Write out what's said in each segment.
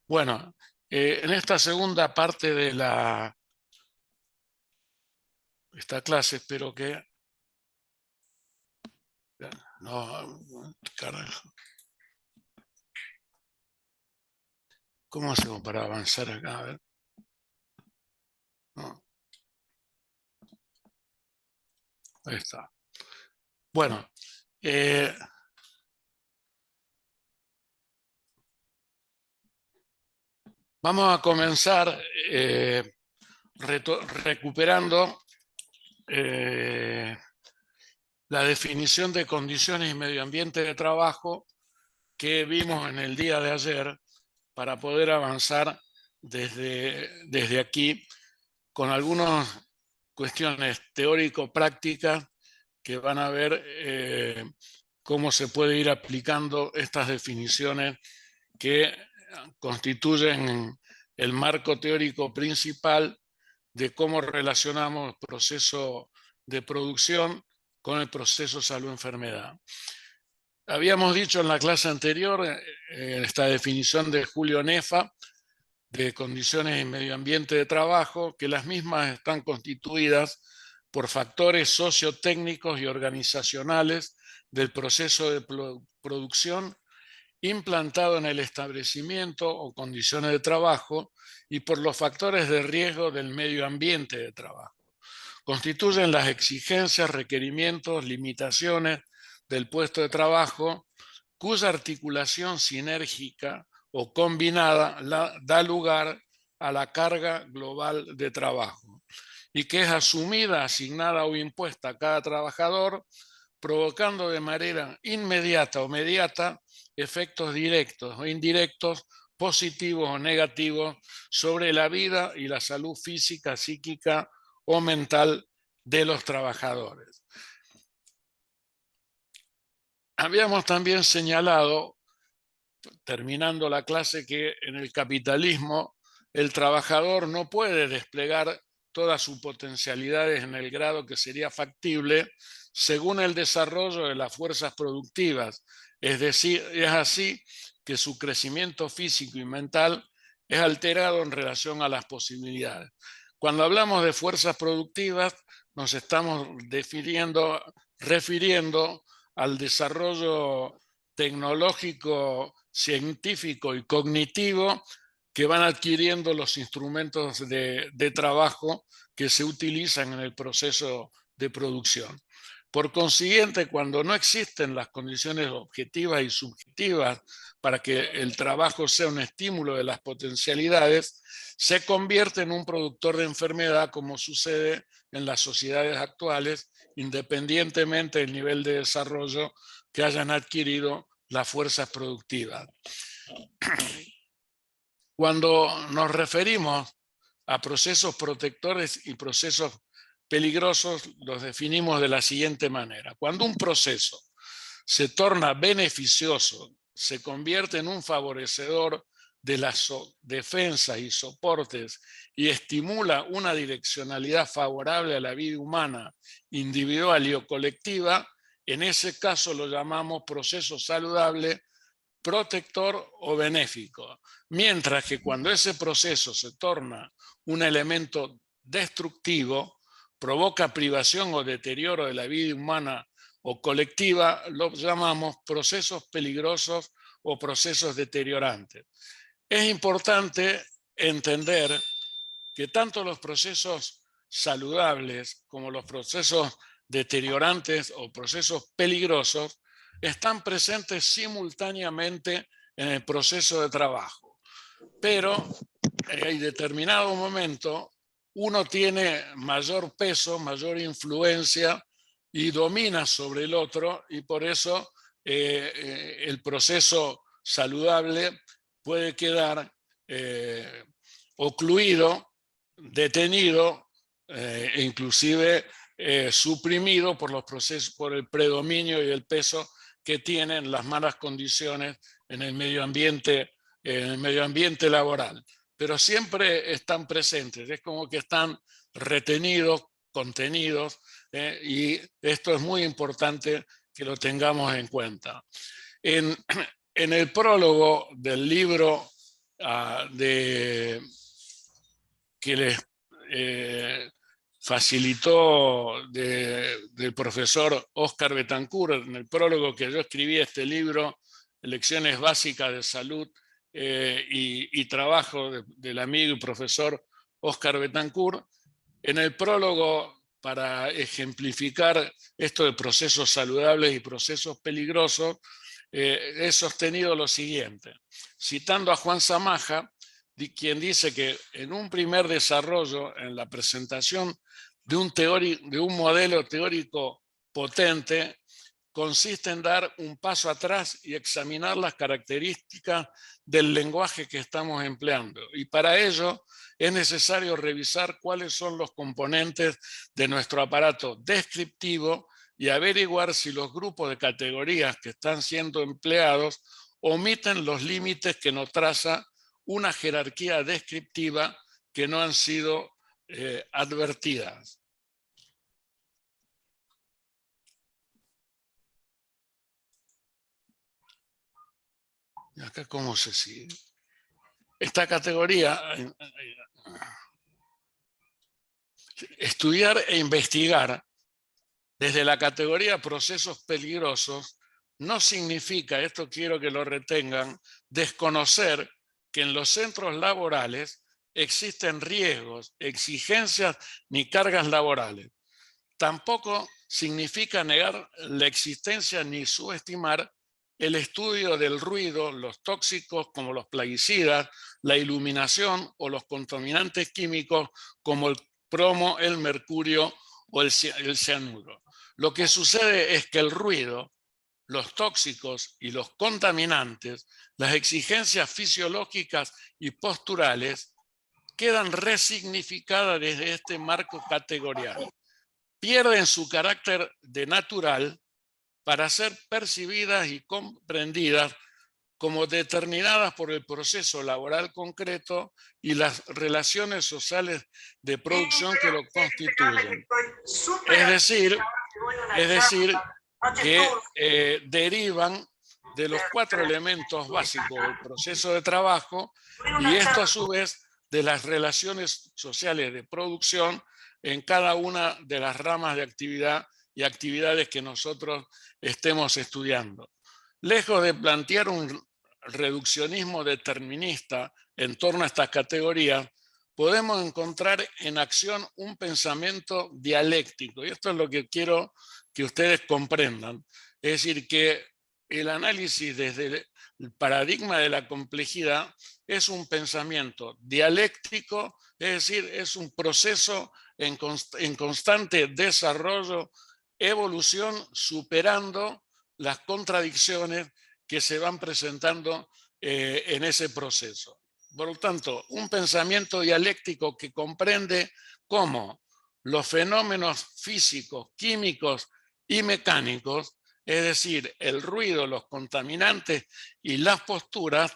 Bueno, en esta segunda parte de esta clase espero que... No, carajo. ¿Cómo hacemos para avanzar acá? A ver. No, ahí está. Bueno, eh, vamos a comenzar recuperando la definición de condiciones y medio ambiente de trabajo que vimos en el día de ayer para poder avanzar desde aquí con algunas cuestiones teórico-prácticas que van a ver cómo se puede ir aplicando estas definiciones que constituyen el marco teórico principal de cómo relacionamos el proceso de producción con el proceso salud-enfermedad. Habíamos dicho en la clase anterior, esta definición de Julio Nefa, de condiciones y medio ambiente de trabajo, que las mismas están constituidas por factores sociotécnicos y organizacionales del proceso de producción implantado en el establecimiento o condiciones de trabajo y por los factores de riesgo del medio ambiente de trabajo. Constituyen las exigencias, requerimientos, limitaciones del puesto de trabajo cuya articulación sinérgica o combinada da lugar a la carga global de trabajo y que es asumida, asignada o impuesta a cada trabajador, provocando de manera inmediata o mediata efectos directos o indirectos, positivos o negativos, sobre la vida y la salud física, psíquica o mental de los trabajadores. Habíamos también señalado, terminando la clase, que en el capitalismo el trabajador no puede desplegar todas sus potencialidades en el grado que sería factible según el desarrollo de las fuerzas productivas. Es decir, es así que su crecimiento físico y mental es alterado en relación a las posibilidades. Cuando hablamos de fuerzas productivas, nos estamos refiriendo al desarrollo tecnológico, científico y cognitivo que van adquiriendo los instrumentos de trabajo que se utilizan en el proceso de producción. Por consiguiente, cuando no existen las condiciones objetivas y subjetivas para que el trabajo sea un estímulo de las potencialidades, se convierte en un productor de enfermedad, como sucede en las sociedades actuales, independientemente del nivel de desarrollo que hayan adquirido las fuerzas productivas. Cuando nos referimos a procesos protectores y procesos peligrosos, los definimos de la siguiente manera. Cuando un proceso se torna beneficioso, se convierte en un favorecedor de las defensas y soportes y estimula una direccionalidad favorable a la vida humana, individual y o colectiva, en ese caso lo llamamos proceso saludable, protector o benéfico. Mientras que cuando ese proceso se torna un elemento destructivo, provoca privación o deterioro de la vida humana o colectiva, lo llamamos procesos peligrosos o procesos deteriorantes. Es importante entender que tanto los procesos saludables como los procesos deteriorantes o procesos peligrosos están presentes simultáneamente en el proceso de trabajo. Pero en determinado momento uno tiene mayor peso, mayor influencia y domina sobre el otro, y por eso el proceso saludable puede quedar ocluido, detenido e inclusive suprimido por los procesos, por el predominio y el peso que tienen las malas condiciones en el medio ambiente laboral. Pero siempre están presentes, es como que están retenidos, contenidos, y esto es muy importante que lo tengamos en cuenta. En el prólogo del libro que les facilitó del profesor Óscar Betancourt en el prólogo que yo escribí a este libro, Lecciones Básicas de Salud y Trabajo del amigo y profesor Óscar Betancourt. En el prólogo, para ejemplificar esto de procesos saludables y procesos peligrosos, he sostenido lo siguiente, citando a Juan Zamaja, quien dice que en un primer desarrollo, en la presentación de un modelo teórico potente, consiste en dar un paso atrás y examinar las características del lenguaje que estamos empleando. Y para ello es necesario revisar cuáles son los componentes de nuestro aparato descriptivo y averiguar si los grupos de categorías que están siendo empleados omiten los límites que nos traza una jerarquía descriptiva que no han sido advertidas. ¿Y acá cómo se sigue? Esta categoría, estudiar e investigar desde la categoría procesos peligrosos, no significa, esto quiero que lo retengan, desconocer que en los centros laborales existen riesgos, exigencias ni cargas laborales. Tampoco significa negar la existencia ni subestimar el estudio del ruido, los tóxicos como los plaguicidas, la iluminación o los contaminantes químicos como el plomo, el mercurio o el cianuro. Lo que sucede es que el ruido, los tóxicos y los contaminantes, las exigencias fisiológicas y posturales, quedan resignificadas desde este marco categorial. Pierden su carácter de natural para ser percibidas y comprendidas como determinadas por el proceso laboral concreto y las relaciones sociales de producción que lo constituyen. Es decir que derivan de los 4 elementos básicos del proceso de trabajo y esto a su vez de las relaciones sociales de producción en cada una de las ramas de actividad y actividades que nosotros estemos estudiando. Lejos de plantear un reduccionismo determinista en torno a estas categorías, podemos encontrar en acción un pensamiento dialéctico. Y esto es lo que quiero que ustedes comprendan. Es decir, que el análisis desde el paradigma de la complejidad es un pensamiento dialéctico, es decir, es un proceso en constante desarrollo, evolución, superando las contradicciones que se van presentando en ese proceso. Por lo tanto, un pensamiento dialéctico que comprende cómo los fenómenos físicos, químicos y mecánicos, es decir, el ruido, los contaminantes y las posturas,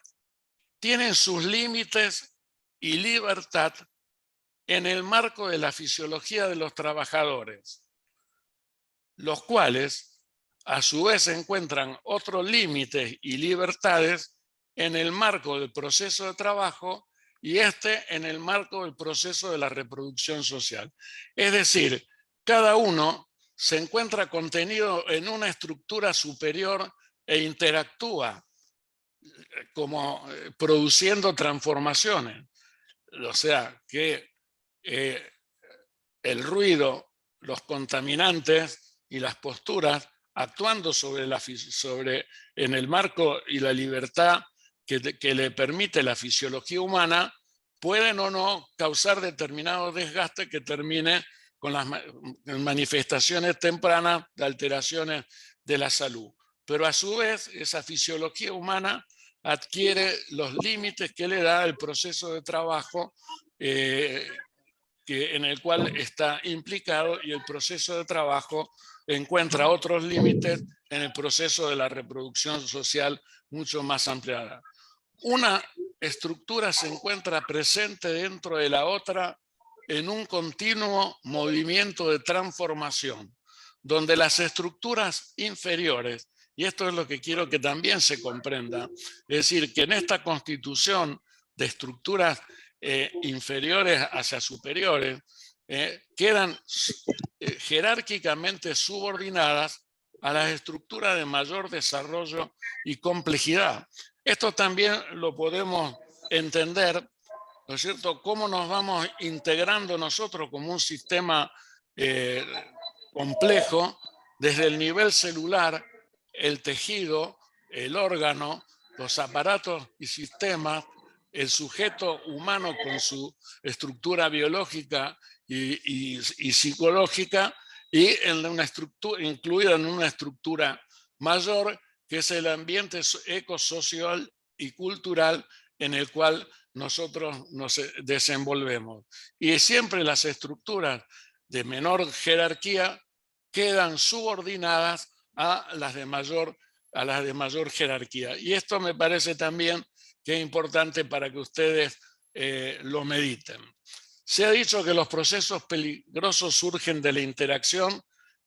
tienen sus límites y libertad en el marco de la fisiología de los trabajadores, los cuales a su vez encuentran otros límites y libertades en el marco del proceso de trabajo y en el marco del proceso de la reproducción social. Es decir, cada uno se encuentra contenido en una estructura superior e interactúa como produciendo transformaciones. O sea, que el ruido, los contaminantes y las posturas actuando en el marco y la libertad que le permite la fisiología humana, pueden o no causar determinado desgaste que termine con las manifestaciones tempranas de alteraciones de la salud. Pero a su vez, esa fisiología humana adquiere los límites que le da el proceso de trabajo en el cual está implicado, y el proceso de trabajo encuentra otros límites en el proceso de la reproducción social mucho más ampliada. Una estructura se encuentra presente dentro de la otra en un continuo movimiento de transformación, donde las estructuras inferiores, y esto es lo que quiero que también se comprenda, es decir, que en esta constitución de estructuras inferiores hacia superiores, quedan jerárquicamente subordinadas a las estructuras de mayor desarrollo y complejidad. Esto también lo podemos entender, ¿no es cierto?, cómo nos vamos integrando nosotros como un sistema complejo desde el nivel celular, el tejido, el órgano, los aparatos y sistemas, el sujeto humano con su estructura biológica y psicológica, y en una estructura, incluida en una estructura mayor, que es el ambiente ecosocial y cultural en el cual nosotros nos desenvolvemos. Y siempre las estructuras de menor jerarquía quedan subordinadas a las de mayor jerarquía. Y esto me parece también que es importante para que ustedes lo mediten. Se ha dicho que los procesos peligrosos surgen de la interacción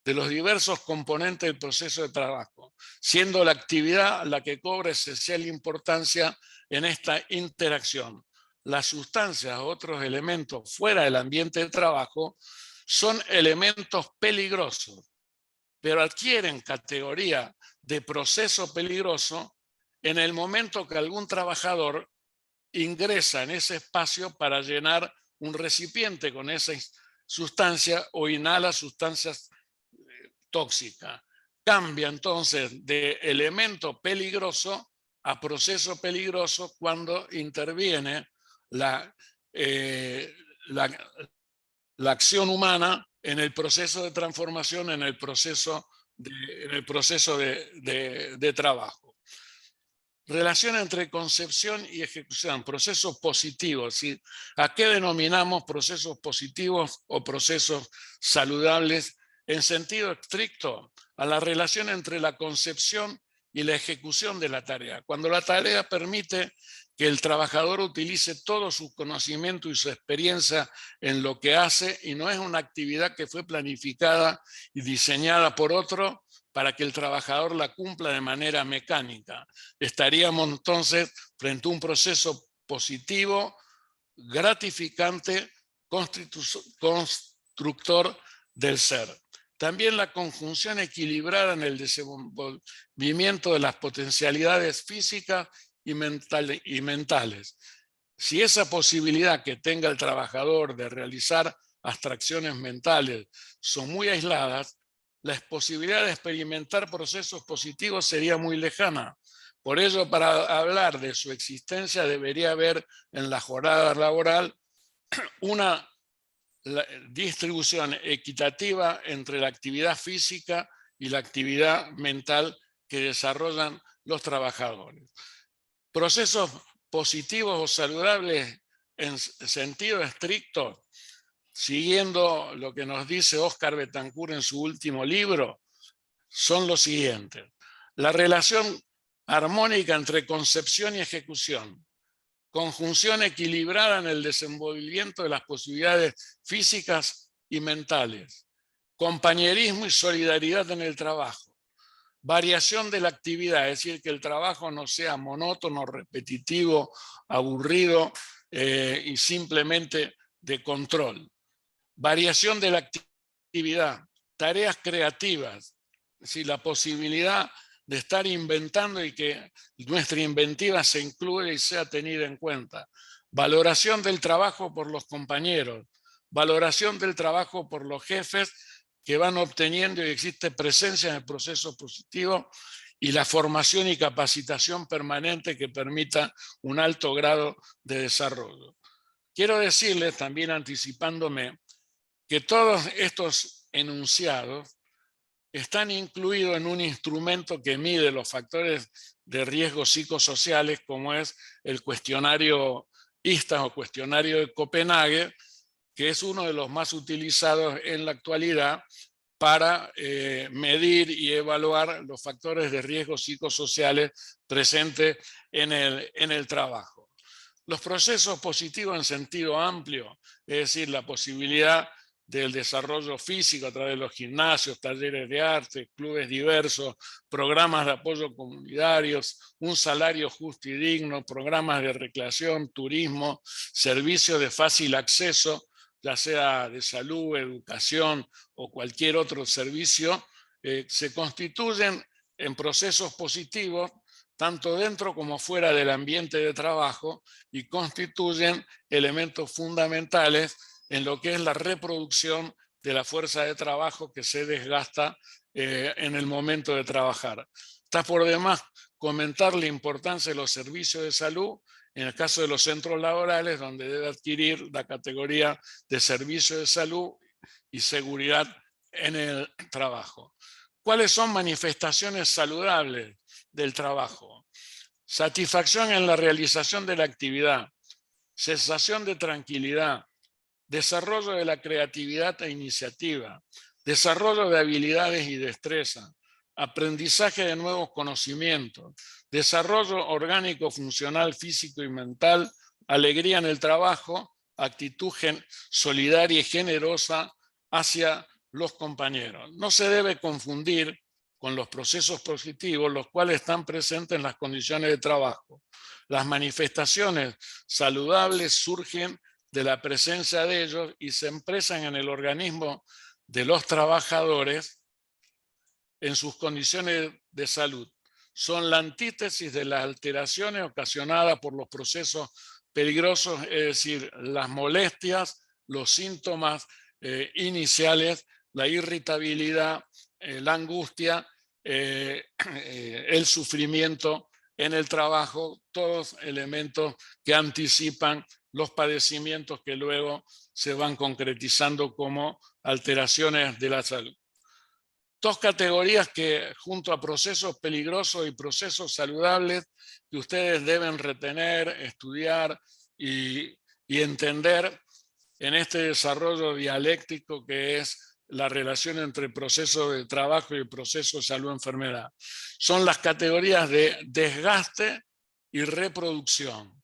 de los diversos componentes del proceso de trabajo, siendo la actividad la que cobra esencial importancia en esta interacción. Las sustancias u otros elementos fuera del ambiente de trabajo son elementos peligrosos, pero adquieren categoría de proceso peligroso en el momento que algún trabajador ingresa en ese espacio para llenar un recipiente con esa sustancia o inhala sustancias tóxicas. Cambia entonces de elemento peligroso a proceso peligroso cuando interviene la acción humana en el proceso de transformación, en el proceso de trabajo. Relación entre concepción y ejecución, procesos positivos. ¿Sí? ¿A qué denominamos procesos positivos o procesos saludables? En sentido estricto, a la relación entre la concepción y la ejecución de la tarea. Cuando la tarea permite que el trabajador utilice todo su conocimiento y su experiencia en lo que hace, y no es una actividad que fue planificada y diseñada por otro para que el trabajador la cumpla de manera mecánica. Estaríamos entonces frente a un proceso positivo, gratificante, constructor del ser. También la conjunción equilibrada en el desenvolvimiento de las potencialidades físicas y mentales. Si esa posibilidad que tenga el trabajador de realizar abstracciones mentales son muy aisladas, la posibilidad de experimentar procesos positivos sería muy lejana. Por ello, para hablar de su existencia, debería haber en la jornada laboral una distribución equitativa entre la actividad física y la actividad mental que desarrollan los trabajadores. Procesos positivos o saludables en sentido estricto, siguiendo lo que nos dice Óscar Betancourt en su último libro, son los siguientes. La relación armónica entre concepción y ejecución, conjunción equilibrada en el desenvolvimiento de las posibilidades físicas y mentales, compañerismo y solidaridad en el trabajo, variación de la actividad, es decir, que el trabajo no sea monótono, repetitivo, aburrido y simplemente de control. Variación de la actividad, tareas creativas, es decir, la posibilidad de estar inventando y que nuestra inventiva se incluya y sea tenida en cuenta. Valoración del trabajo por los compañeros, valoración del trabajo por los jefes que van obteniendo y existe presencia en el proceso positivo, y la formación y capacitación permanente que permita un alto grado de desarrollo. Quiero decirles, también anticipándome, que todos estos enunciados están incluidos en un instrumento que mide los factores de riesgo psicosociales, como es el cuestionario ISTA o cuestionario de Copenhague, que es uno de los más utilizados en la actualidad para medir y evaluar los factores de riesgo psicosociales presentes en el trabajo. Los procesos positivos en sentido amplio, es decir, la posibilidad del desarrollo físico a través de los gimnasios, talleres de arte, clubes diversos, programas de apoyo comunitarios, un salario justo y digno, programas de recreación, turismo, servicios de fácil acceso, ya sea de salud, educación o cualquier otro servicio, se constituyen en procesos positivos tanto dentro como fuera del ambiente de trabajo y constituyen elementos fundamentales en lo que es la reproducción de la fuerza de trabajo que se desgasta en el momento de trabajar. Está por demás comentar la importancia de los servicios de salud en el caso de los centros laborales, donde debe adquirir la categoría de servicio de salud y seguridad en el trabajo. ¿Cuáles son manifestaciones saludables del trabajo? Satisfacción en la realización de la actividad, sensación de tranquilidad, desarrollo de la creatividad e iniciativa, desarrollo de habilidades y destreza, aprendizaje de nuevos conocimientos, desarrollo orgánico, funcional, físico y mental, alegría en el trabajo, actitud solidaria y generosa hacia los compañeros. No se debe confundir con los procesos positivos, los cuales están presentes en las condiciones de trabajo. Las manifestaciones saludables surgen de la presencia de ellos y se expresan en el organismo de los trabajadores en sus condiciones de salud. Son la antítesis de las alteraciones ocasionadas por los procesos peligrosos, es decir, las molestias, los síntomas iniciales, la irritabilidad, la angustia, el sufrimiento en el trabajo, todos elementos que anticipan los padecimientos que luego se van concretizando como alteraciones de la salud. Dos categorías que junto a procesos peligrosos y procesos saludables que ustedes deben retener, estudiar y entender en este desarrollo dialéctico que es la relación entre el proceso de trabajo y el proceso de salud-enfermedad. Son las categorías de desgaste y reproducción.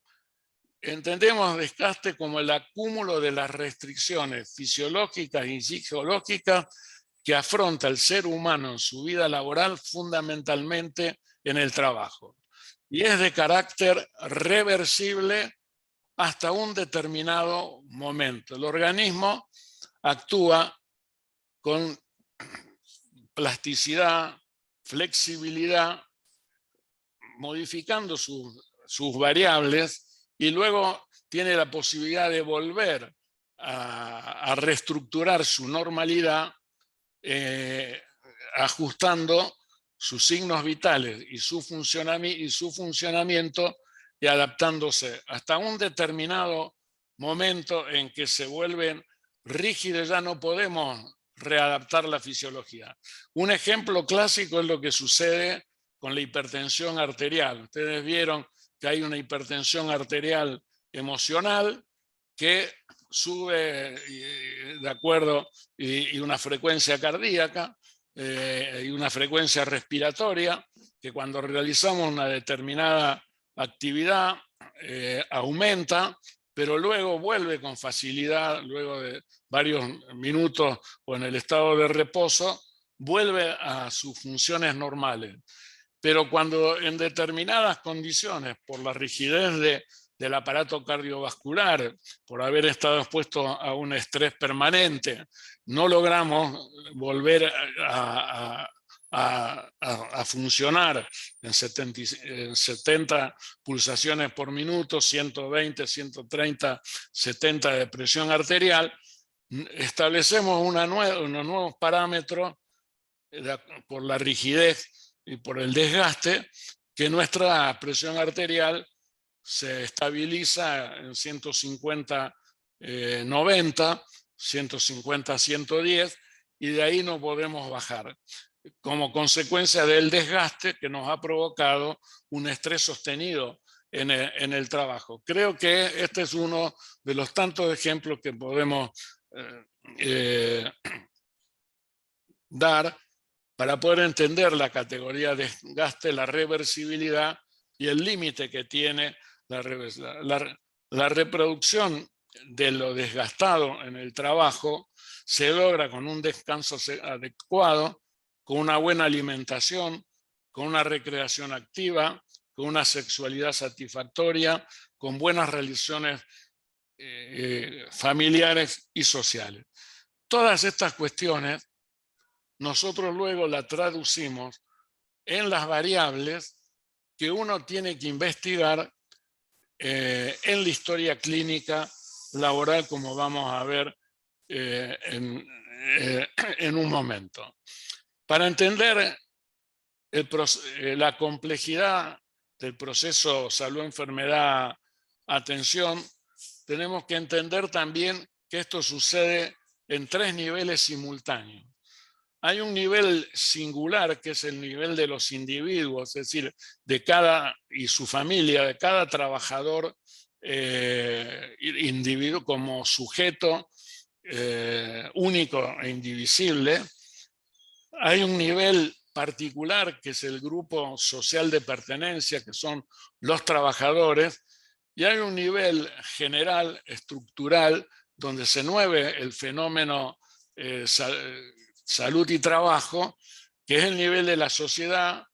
Entendemos desgaste como el acúmulo de las restricciones fisiológicas y psicológicas que afronta el ser humano en su vida laboral fundamentalmente en el trabajo. Y es de carácter reversible hasta un determinado momento. El organismo actúa con plasticidad, flexibilidad, modificando sus variables y luego tiene la posibilidad de volver a reestructurar su normalidad ajustando sus signos vitales y su funcionamiento y adaptándose hasta un determinado momento en que se vuelven rígidos, ya no podemos readaptar la fisiología. Un ejemplo clásico es lo que sucede con la hipertensión arterial. Ustedes vieron que hay una hipertensión arterial emocional que sube de acuerdo y una frecuencia cardíaca y una frecuencia respiratoria que cuando realizamos una determinada actividad aumenta, pero luego vuelve con facilidad, luego de varios minutos o en el estado de reposo, vuelve a sus funciones normales. Pero cuando en determinadas condiciones, por la rigidez del aparato cardiovascular, por haber estado expuesto a un estrés permanente, no logramos volver a funcionar en 70 pulsaciones por minuto, 120, 130, 70 de presión arterial, establecemos unos nuevos parámetros por la rigidez y por el desgaste, que nuestra presión arterial se estabiliza en 150, 90, 150, 110, y de ahí no podemos bajar, como consecuencia del desgaste que nos ha provocado un estrés sostenido en el trabajo. Creo que este es uno de los tantos ejemplos que podemos dar para poder entender la categoría de desgaste, la reversibilidad y el límite que tiene la reproducción de lo desgastado en el trabajo se logra con un descanso adecuado, con una buena alimentación, con una recreación activa, con una sexualidad satisfactoria, con buenas relaciones familiares y sociales. Todas estas cuestiones nosotros luego las traducimos en las variables que uno tiene que investigar en la historia clínica laboral, como vamos a ver en un momento. Para entender la complejidad del proceso salud-enfermedad-atención, tenemos que entender también que esto sucede en 3 niveles simultáneos. Hay un nivel singular, que es el nivel de los individuos, es decir, de cada y su familia, de cada trabajador individuo como sujeto único e indivisible. Hay un nivel particular, que es el grupo social de pertenencia, que son los trabajadores, y hay un nivel general, estructural, donde se mueve el fenómeno salud y trabajo, que es el nivel de la sociedad,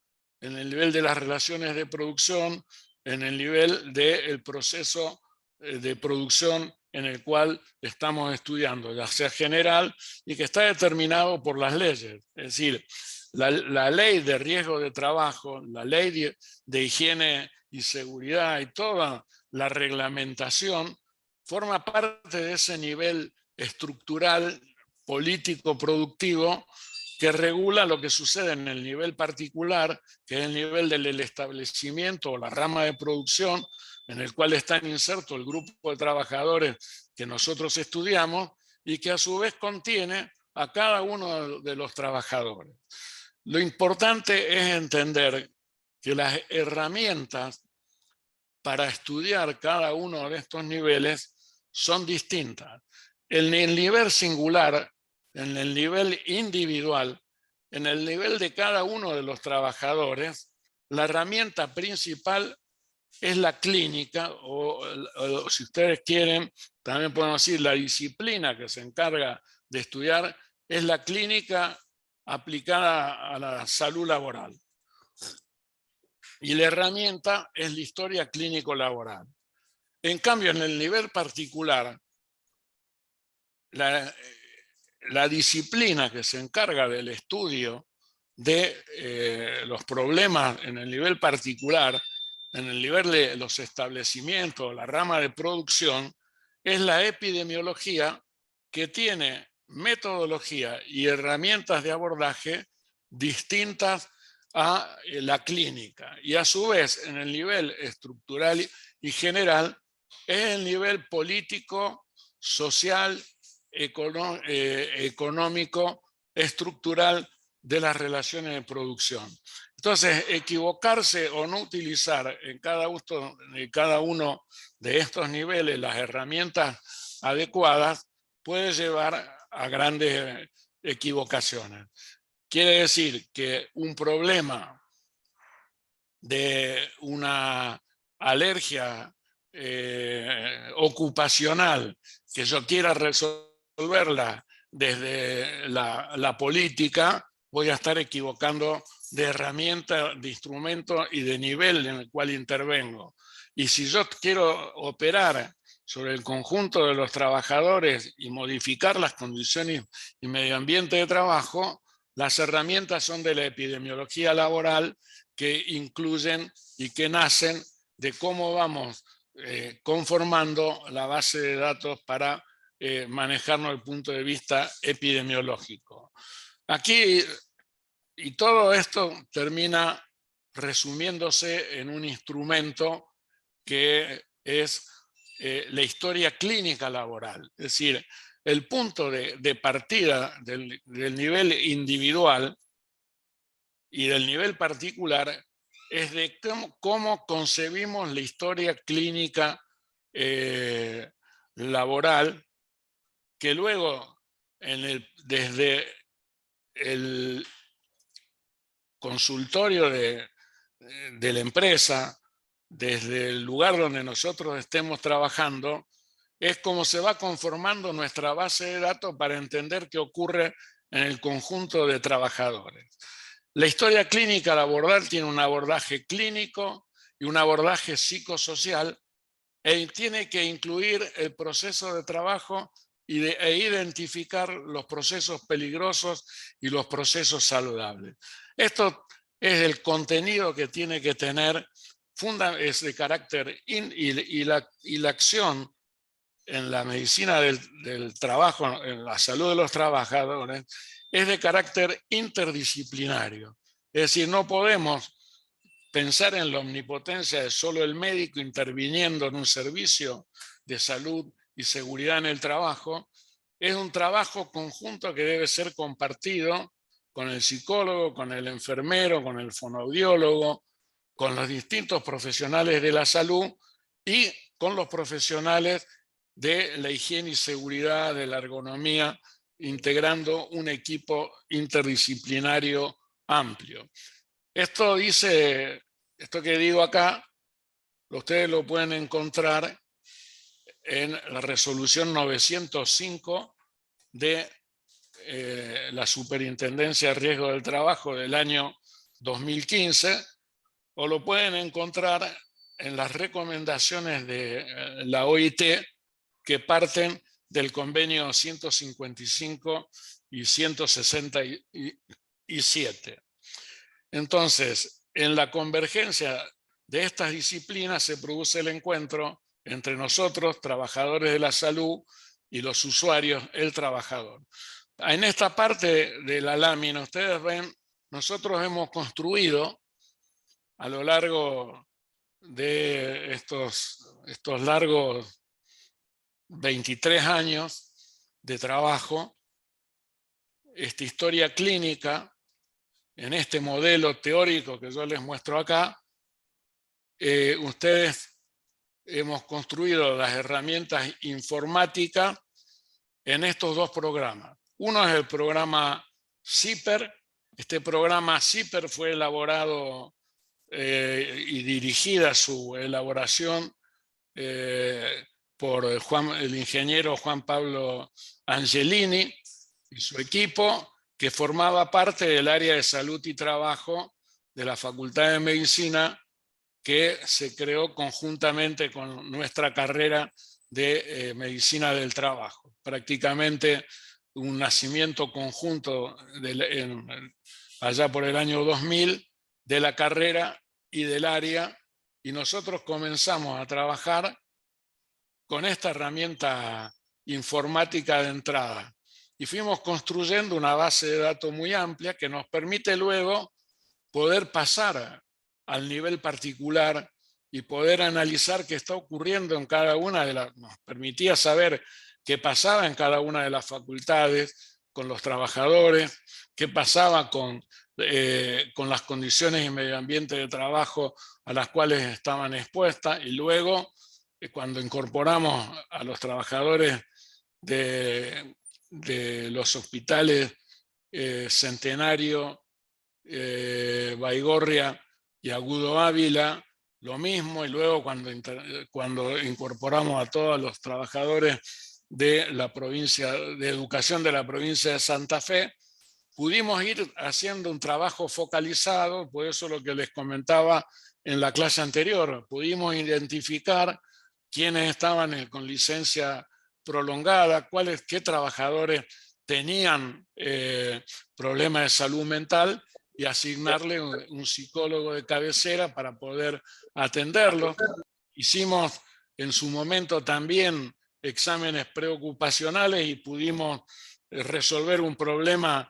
en el nivel de las relaciones de producción, en el nivel del proceso de producción en el cual estamos estudiando, ya sea general y que está determinado por las leyes. Es decir, la ley de riesgo de trabajo, la ley de higiene y seguridad y toda la reglamentación forma parte de ese nivel estructural, político, productivo, que regula lo que sucede en el nivel particular, que es el nivel del establecimiento o la rama de producción, en el cual están insertos el grupo de trabajadores que nosotros estudiamos y que a su vez contiene a cada uno de los trabajadores. Lo importante es entender que las herramientas para estudiar cada uno de estos niveles son distintas. En el nivel singular, en el nivel individual, en el nivel de cada uno de los trabajadores, la herramienta principal es la clínica, o si ustedes quieren, también podemos decir la disciplina que se encarga de estudiar es la clínica aplicada a la salud laboral. Y la herramienta es la historia clínico-laboral. En cambio, en el nivel particular, la disciplina que se encarga del estudio de los problemas en el nivel particular, en el nivel de los establecimientos, la rama de producción, es la epidemiología, que tiene metodología y herramientas de abordaje distintas a la clínica. Y a su vez, en el nivel estructural y general, es el nivel político, social, económico, estructural de las relaciones de producción. Entonces, equivocarse o no utilizar en cada uno de estos niveles las herramientas adecuadas puede llevar a grandes equivocaciones. Quiere decir que un problema de una alergia ocupacional que yo quiera resolverla desde la política, voy a estar equivocando de herramienta, de instrumento y de nivel en el cual intervengo. Y si yo quiero operar sobre el conjunto de los trabajadores y modificar las condiciones y medio ambiente de trabajo, las herramientas son de la epidemiología laboral, que incluyen y que nacen de cómo vamos conformando la base de datos para manejarnos desde el punto de vista epidemiológico. Aquí, y todo esto termina resumiéndose en un instrumento que es la historia clínica laboral. Es decir, el punto de partida del nivel individual y del nivel particular es de cómo concebimos la historia clínica laboral, que luego desde el consultorio de la empresa, desde el lugar donde nosotros estemos trabajando, es como se va conformando nuestra base de datos para entender qué ocurre en el conjunto de trabajadores. La historia clínica laboral tiene un abordaje clínico y un abordaje psicosocial e tiene que incluir el proceso de trabajo e identificar los procesos peligrosos y los procesos saludables. Esto es el contenido que tiene que tener, es de carácter y la acción en la medicina del trabajo, en la salud de los trabajadores, es de carácter interdisciplinario. Es decir, no podemos pensar en la omnipotencia de solo el médico interviniendo en un servicio de salud y seguridad en el trabajo. Es un trabajo conjunto que debe ser compartido con el psicólogo, con el enfermero, con el fonoaudiólogo, con los distintos profesionales de la salud y con los profesionales de la higiene y seguridad, de la ergonomía, integrando un equipo interdisciplinario amplio. Esto que digo acá, ustedes lo pueden encontrar en la resolución 905 de la Superintendencia de Riesgo del Trabajo del año 2015, o lo pueden encontrar en las recomendaciones de la OIT que parten del convenio 155 y 167. Entonces, en la convergencia de estas disciplinas se produce el encuentro entre nosotros, trabajadores de la salud, y los usuarios, el trabajador. En esta parte de la lámina, ustedes ven, nosotros hemos construido a lo largo de estos largos 23 años de trabajo, esta historia clínica en este modelo teórico que yo les muestro acá. Ustedes hemos construido las herramientas informáticas en estos dos programas. Uno es el programa CIPER. Este programa CIPER fue elaborado y dirigida su elaboración por el ingeniero Juan Pablo Angelini y su equipo, que formaba parte del área de salud y trabajo de la Facultad de Medicina, que se creó conjuntamente con nuestra carrera de Medicina del Trabajo. Prácticamente un nacimiento conjunto allá por el año 2000 de la carrera y del área, y nosotros comenzamos a trabajar con esta herramienta informática de entrada. Y fuimos construyendo una base de datos muy amplia que nos permite luego poder pasar al nivel particular y poder analizar qué está ocurriendo en cada una de las... Nos permitía saber qué pasaba en cada una de las facultades con los trabajadores, qué pasaba con las condiciones y medio ambiente de trabajo a las cuales estaban expuestas, y luego cuando incorporamos a los trabajadores de los hospitales Centenario, Baigorria y Agudo Ávila, lo mismo, y luego cuando incorporamos a todos los trabajadores de la provincia de educación de la provincia de Santa Fe, pudimos ir haciendo un trabajo focalizado. Por eso lo que les comentaba en la clase anterior, pudimos identificar quiénes estaban con licencia prolongada, qué trabajadores tenían problemas de salud mental, y asignarle un psicólogo de cabecera para poder atenderlos. Hicimos en su momento también exámenes preocupacionales y pudimos resolver un problema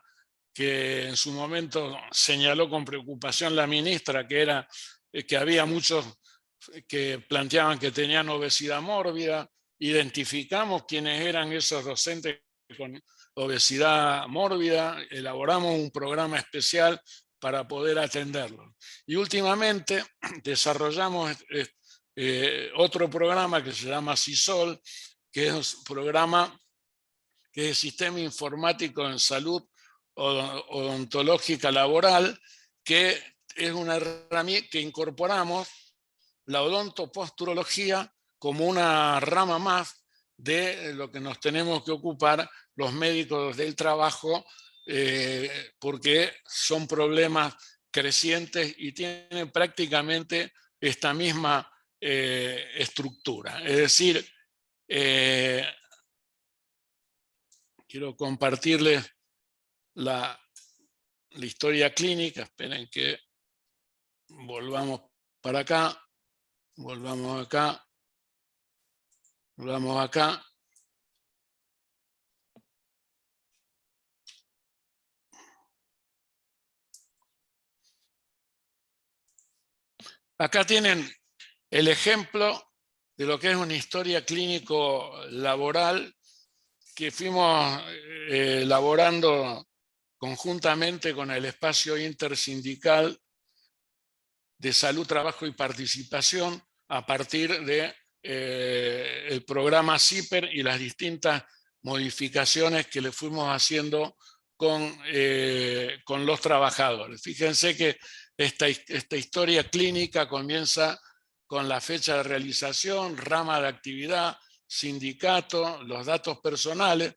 que en su momento señaló con preocupación la ministra, que era que había muchos que planteaban que tenían obesidad mórbida. Identificamos quiénes eran esos docentes con obesidad mórbida, elaboramos un programa especial para poder atenderlos. Y últimamente desarrollamos otro programa que se llama CISOL, que es un programa que es Sistema Informático en Salud Odontológica Laboral, que es una herramienta que incorporamos la odontoposturología como una rama más de lo que nos tenemos que ocupar los médicos del trabajo, porque son problemas crecientes y tienen prácticamente esta misma estructura. Es decir, quiero compartirles la historia clínica. Esperen que volvamos para acá, volvamos acá, volvamos acá. Acá tienen el ejemplo de lo que es una historia clínico-laboral que fuimos elaborando conjuntamente con el espacio intersindical de salud, trabajo y participación a partir de el programa CIPER y las distintas modificaciones que le fuimos haciendo con los trabajadores. Fíjense que esta historia clínica comienza con la fecha de realización, rama de actividad, sindicato, los datos personales,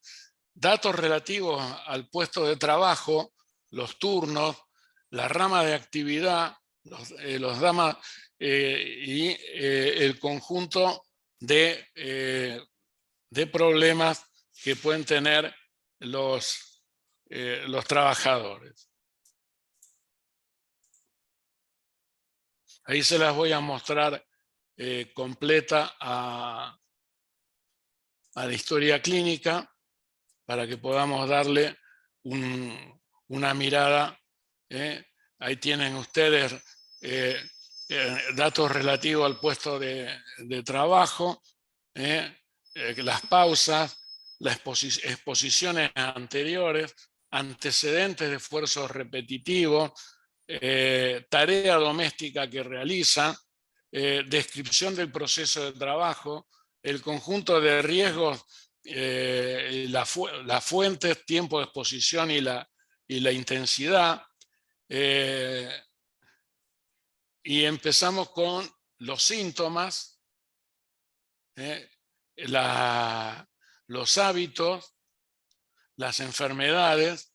datos relativos al puesto de trabajo, los turnos, la rama de actividad, los damas y el conjunto de problemas que pueden tener los trabajadores. Ahí se las voy a mostrar completa a la historia clínica para que podamos darle una mirada. Ahí tienen ustedes datos relativos al puesto de trabajo, las pausas, las exposiciones anteriores, antecedentes de esfuerzos repetitivos, tarea doméstica que realiza, descripción del proceso de trabajo, el conjunto de riesgos, las fuentes, tiempo de exposición y la intensidad. Y empezamos con los síntomas, los hábitos, las enfermedades,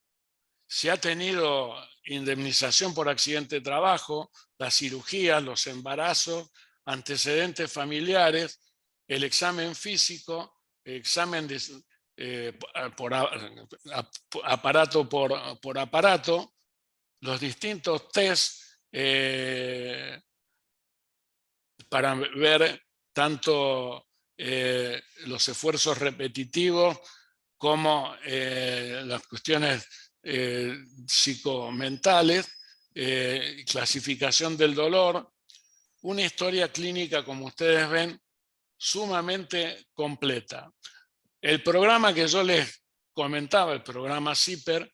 si ha tenido indemnización por accidente de trabajo, las cirugías, los embarazos, antecedentes familiares, el examen físico, el examen por aparato por aparato, los distintos test para ver tanto los esfuerzos repetitivos como las cuestiones psicomentales, clasificación del dolor, una historia clínica, como ustedes ven, sumamente completa. El programa que yo les comentaba, el programa CIPER,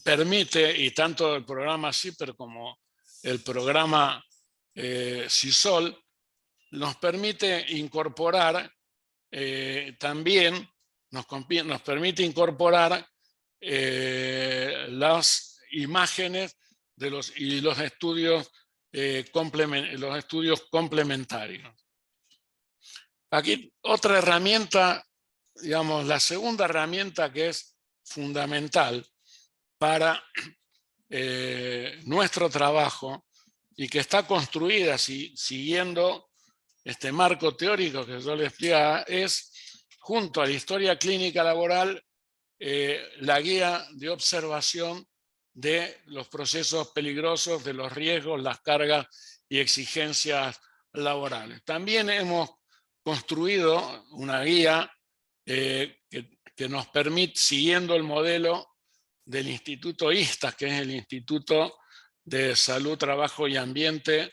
permite, y tanto el programa CIPER como el programa CISOL, nos permite incorporar también, nos permite incorporar las imágenes de los estudios, los estudios complementarios. Aquí otra herramienta, digamos, la segunda herramienta que es fundamental para nuestro trabajo y que está construida siguiendo este marco teórico que yo les explicaba, es, junto a la historia clínica laboral, la guía de observación de los procesos peligrosos, de los riesgos, las cargas y exigencias laborales. También hemos construido una guía que nos permite, siguiendo el modelo del Instituto ISTAS, que es el Instituto de Salud, Trabajo y Ambiente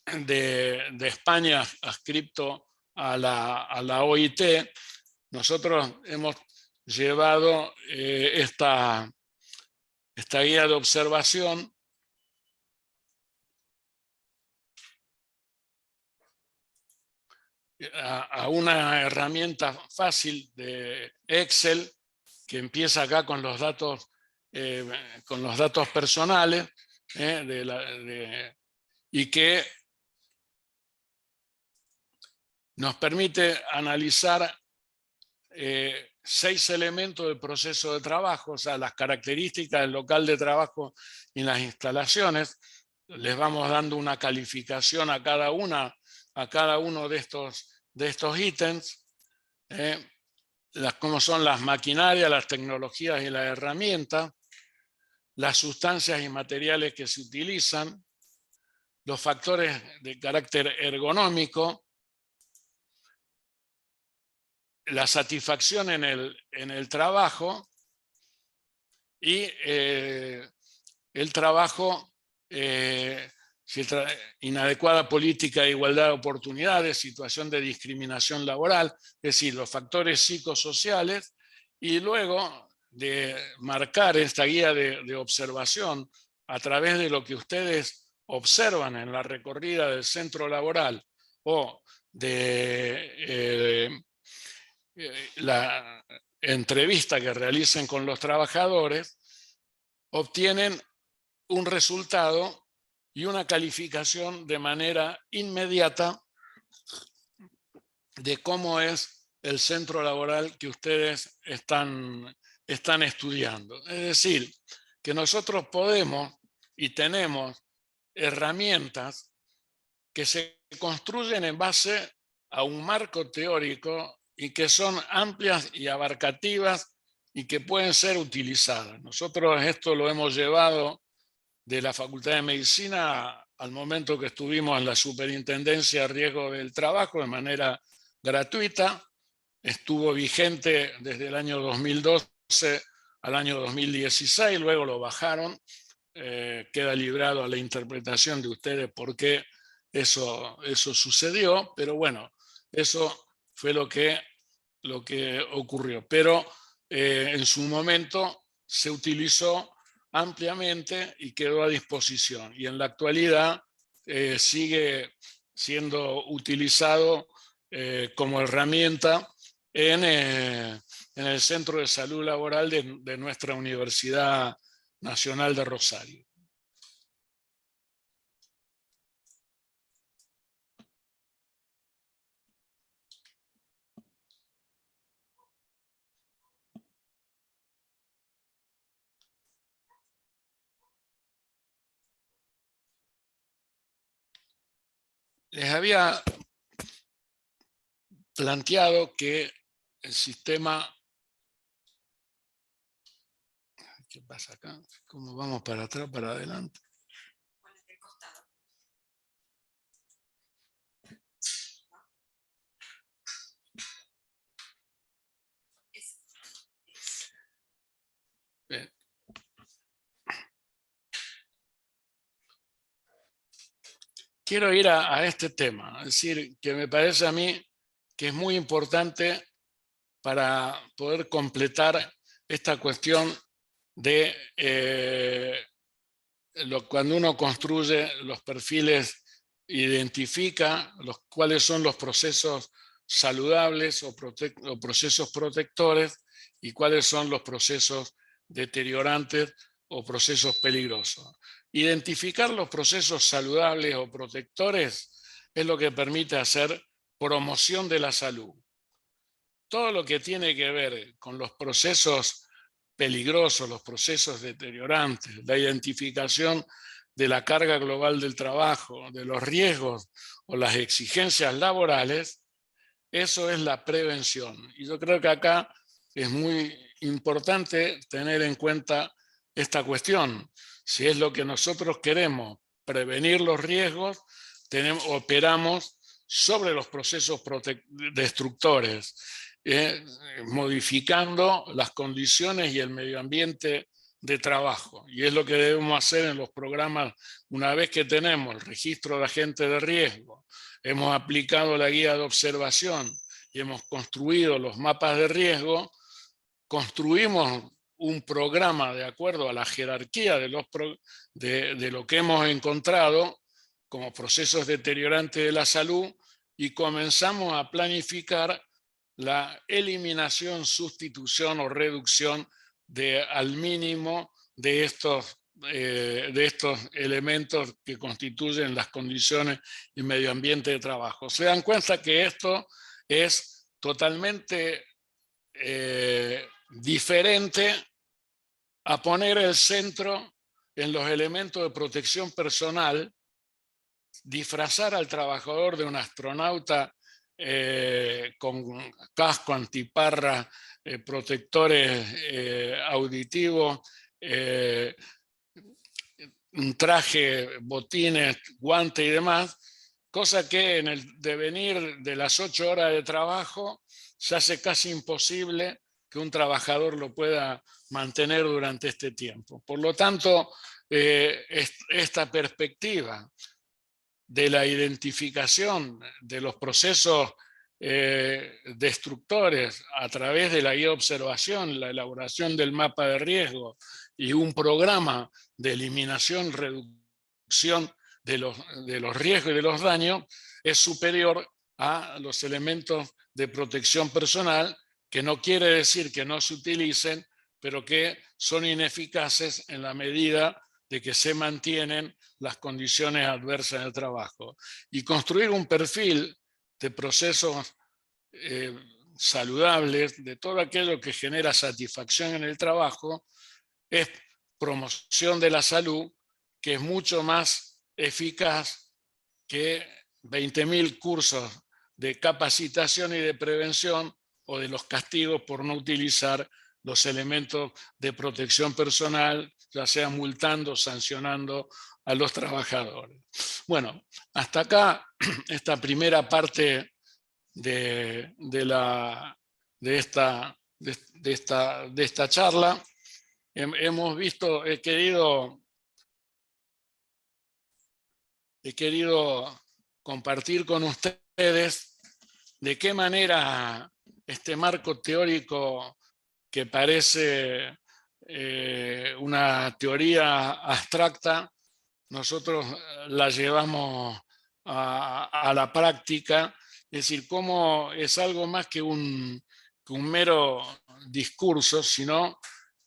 de España, adscrito a la OIT. Nosotros hemos llevado esta guía de observación a una herramienta fácil de Excel que empieza acá con los datos personales y que nos permite analizar 6 elementos del proceso de trabajo, o sea, las características del local de trabajo y las instalaciones. Les vamos dando una calificación a cada uno de estos ítems, como son las maquinarias, las tecnologías y las herramientas, las sustancias y materiales que se utilizan, los factores de carácter ergonómico, la satisfacción en el trabajo y el trabajo, inadecuada política de igualdad de oportunidades, situación de discriminación laboral, es decir, los factores psicosociales, y luego de marcar esta guía de observación a través de lo que ustedes observan en la recorrida del centro laboral o de la entrevista que realicen con los trabajadores, obtienen un resultado y una calificación de manera inmediata de cómo es el centro laboral que ustedes están estudiando. Es decir, que nosotros podemos y tenemos herramientas que se construyen en base a un marco teórico y que son amplias y abarcativas y que pueden ser utilizadas. Nosotros esto lo hemos llevado de la Facultad de Medicina al momento que estuvimos en la Superintendencia de Riesgo del Trabajo de manera gratuita. Estuvo vigente desde el año 2012 al año 2016, luego lo bajaron. Queda librado a la interpretación de ustedes por qué eso sucedió, pero bueno, eso fue lo que ocurrió. Pero en su momento se utilizó ampliamente y quedó a disposición. Y en la actualidad sigue siendo utilizado como herramienta en el Centro de Salud Laboral de nuestra Universidad Nacional de Rosario. Les había planteado que el sistema... ¿Qué pasa acá? ¿Cómo vamos para atrás, para adelante? Bien. Quiero ir a este tema, es decir, que me parece a mí que es muy importante para poder completar esta cuestión de cuando uno construye los perfiles, identifica cuáles son los procesos saludables o procesos protectores y cuáles son los procesos deteriorantes o procesos peligrosos. Identificar los procesos saludables o protectores es lo que permite hacer promoción de la salud. Todo lo que tiene que ver con los procesos peligrosos, los procesos deteriorantes, la identificación de la carga global del trabajo, de los riesgos o las exigencias laborales, eso es la prevención. Y yo creo que acá es muy importante tener en cuenta esta cuestión. Si es lo que nosotros queremos, prevenir los riesgos, operamos sobre los procesos destructores, modificando las condiciones y el medio ambiente de trabajo. Y es lo que debemos hacer en los programas una vez que tenemos el registro de agentes de riesgo, hemos aplicado la guía de observación y hemos construido los mapas de riesgo, construimos un programa de acuerdo a la jerarquía de lo que hemos encontrado como procesos deteriorantes de la salud y comenzamos a planificar la eliminación, sustitución o reducción al mínimo de estos de estos elementos que constituyen las condiciones y medio ambiente de trabajo. Se dan cuenta que esto es totalmente diferente a poner el centro en los elementos de protección personal, disfrazar al trabajador de un astronauta con casco antiparra, protectores auditivos, un traje, botines, guantes y demás, cosa que en el devenir de las 8 horas de trabajo se hace casi imposible que un trabajador lo pueda mantener durante este tiempo. Por lo tanto, esta perspectiva de la identificación de los procesos destructores a través de la guía de observación, la elaboración del mapa de riesgo y un programa de eliminación, reducción de los riesgos y de los daños, es superior a los elementos de protección personal, que no quiere decir que no se utilicen, pero que son ineficaces en la medida de que se mantienen las condiciones adversas en el trabajo. Y construir un perfil de procesos saludables, de todo aquello que genera satisfacción en el trabajo, es promoción de la salud, que es mucho más eficaz que 20.000 cursos de capacitación y de prevención o de los castigos por no utilizar los elementos de protección personal, ya sea multando, sancionando a los trabajadores. Bueno, hasta acá esta primera parte de esta charla. Hemos visto, he querido compartir con ustedes de qué manera este marco teórico, que parece una teoría abstracta, nosotros la llevamos a la práctica, es decir, cómo es algo más que un mero discurso, sino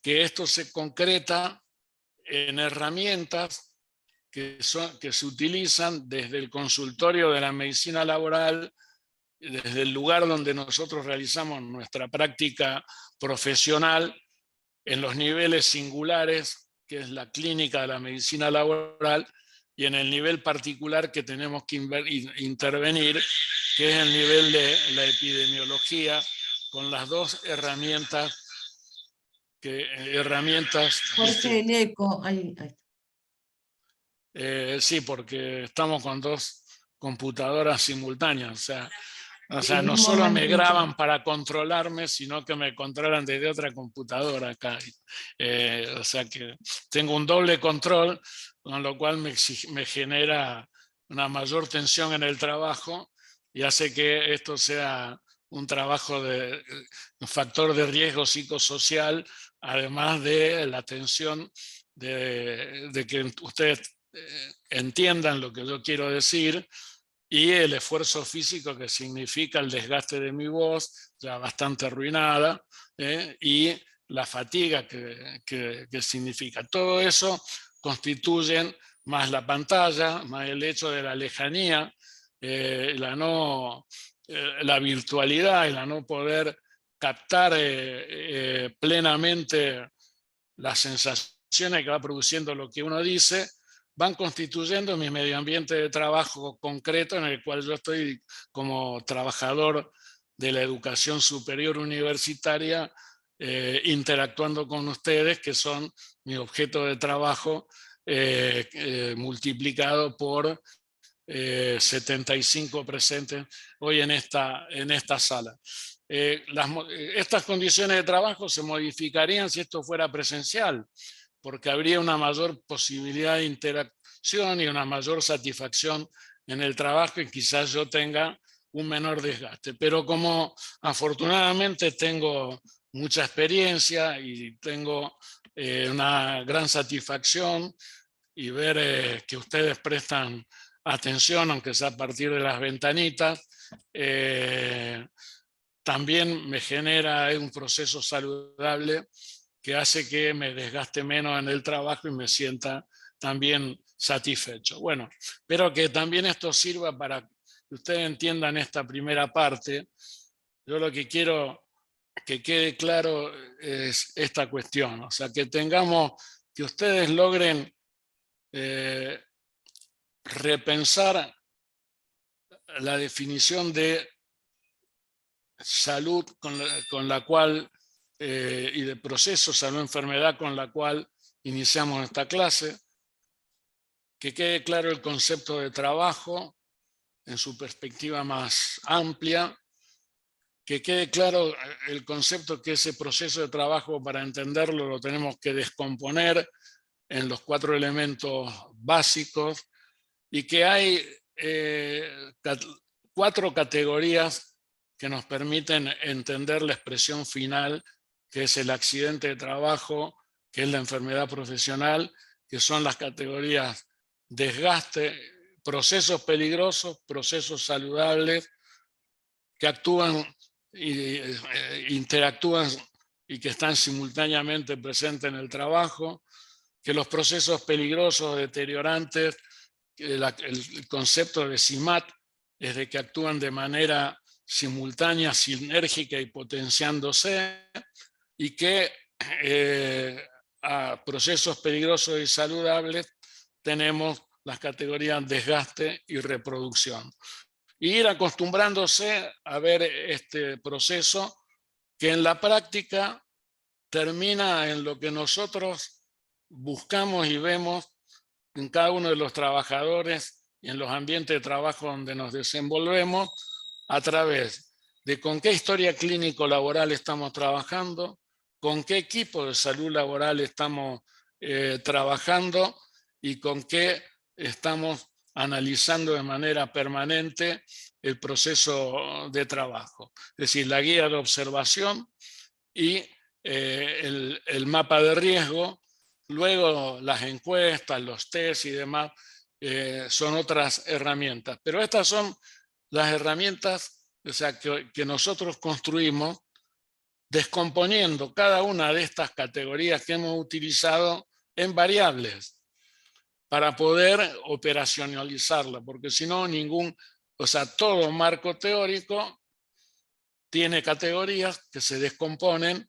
que esto se concreta en herramientas que se utilizan desde el consultorio de la medicina laboral, desde el lugar donde nosotros realizamos nuestra práctica profesional, en los niveles singulares, que es la clínica de la medicina laboral, y en el nivel particular que tenemos que intervenir, que es el nivel de la epidemiología, con las dos herramientas. Jorge, el eco. Ahí. Sí, porque estamos con dos computadoras simultáneas, o sea, no solo me graban para controlarme, sino que me controlan desde otra computadora acá. O sea que tengo un doble control, con lo cual me genera una mayor tensión en el trabajo y hace que esto sea un trabajo un factor de riesgo psicosocial, además de la tensión de que ustedes entiendan lo que yo quiero decir, y el esfuerzo físico que significa el desgaste de mi voz, ya bastante arruinada, y la fatiga que significa. Todo eso constituyen, más la pantalla, más el hecho de la lejanía, la virtualidad y la no poder captar plenamente las sensaciones que va produciendo lo que uno dice, van constituyendo mi medio ambiente de trabajo concreto, en el cual yo estoy como trabajador de la educación superior universitaria, interactuando con ustedes, que son mi objeto de trabajo, multiplicado por 75 presentes hoy en esta sala. Estas condiciones de trabajo se modificarían si esto fuera presencial, porque habría una mayor posibilidad de interacción y una mayor satisfacción en el trabajo, y quizás yo tenga un menor desgaste. Pero como afortunadamente tengo mucha experiencia y tengo una gran satisfacción, y ver que ustedes prestan atención, aunque sea a partir de las ventanitas, también me genera un proceso saludable que hace que me desgaste menos en el trabajo y me sienta también satisfecho. Bueno, espero que también esto sirva para que ustedes entiendan esta primera parte. Yo lo que quiero que quede claro es esta cuestión, o sea, que ustedes logren repensar la definición de salud con la cual y de proceso salud-enfermedad con la cual iniciamos esta clase, que quede claro el concepto de trabajo en su perspectiva más amplia, que quede claro el concepto que ese proceso de trabajo, para entenderlo, lo tenemos que descomponer en los 4 elementos básicos y que hay 4 categorías que nos permiten entender la expresión final, que es el accidente de trabajo, que es la enfermedad profesional, que son las categorías desgaste, procesos peligrosos, procesos saludables, que actúan e interactúan y que están simultáneamente presentes en el trabajo, que los procesos peligrosos, deteriorantes, el concepto de SIMAT es de que actúan de manera simultánea, sinérgica y potenciándose, y que a procesos peligrosos y saludables tenemos las categorías desgaste y reproducción. Y ir acostumbrándose a ver este proceso que en la práctica termina en lo que nosotros buscamos y vemos en cada uno de los trabajadores y en los ambientes de trabajo donde nos desenvolvemos, a través de con qué historia clínico-laboral estamos trabajando, con qué equipo de salud laboral estamos trabajando y con qué estamos analizando de manera permanente el proceso de trabajo. Es decir, la guía de observación y el mapa de riesgo. Luego las encuestas, los test y demás son otras herramientas. Pero estas son las herramientas, o sea, que nosotros construimos descomponiendo cada una de estas categorías que hemos utilizado en variables para poder operacionalizarla, porque si no, todo marco teórico tiene categorías que se descomponen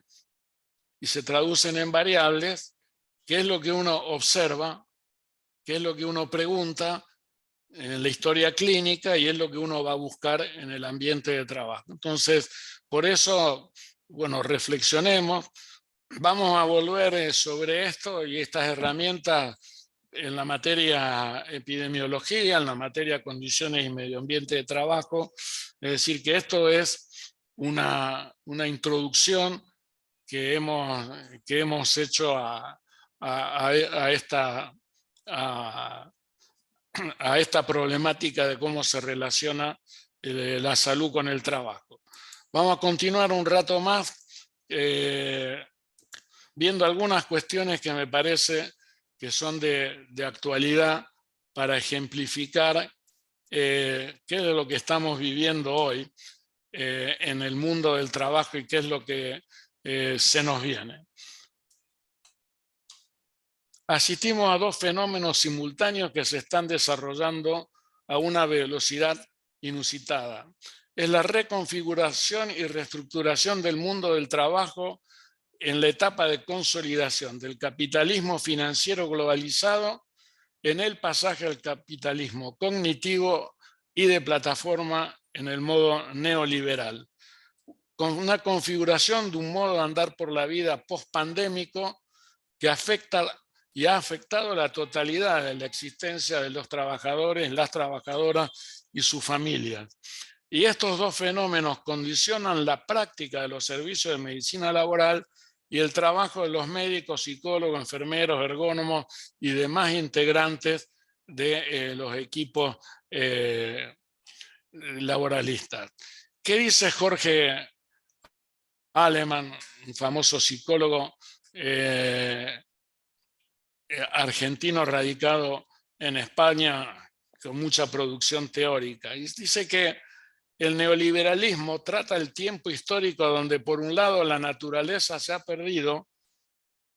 y se traducen en variables, que es lo que uno observa, que es lo que uno pregunta en la historia clínica y es lo que uno va a buscar en el ambiente de trabajo. Entonces, por eso, bueno, reflexionemos, vamos a volver sobre esto y estas herramientas en la materia epidemiología, en la materia condiciones y medio ambiente de trabajo. Es decir, que esto es una introducción que hemos hecho a esta problemática de cómo se relaciona la salud con el trabajo. Vamos a continuar un rato más viendo algunas cuestiones que me parece que son de actualidad para ejemplificar qué es lo que estamos viviendo hoy en el mundo del trabajo y qué es lo que se nos viene. Asistimos a 2 fenómenos simultáneos que se están desarrollando a una velocidad inusitada. Es la reconfiguración y reestructuración del mundo del trabajo en la etapa de consolidación del capitalismo financiero globalizado en el pasaje al capitalismo cognitivo y de plataforma en el modo neoliberal, con una configuración de un modo de andar por la vida post-pandémico que afecta y ha afectado la totalidad de la existencia de los trabajadores, las trabajadoras y sus familias. Y estos 2 fenómenos condicionan la práctica de los servicios de medicina laboral y el trabajo de los médicos, psicólogos, enfermeros, ergónomos y demás integrantes de los equipos laboralistas. ¿Qué dice Jorge Aleman, un famoso psicólogo argentino radicado en España con mucha producción teórica? Y dice que el neoliberalismo trata el tiempo histórico donde por un lado la naturaleza se ha perdido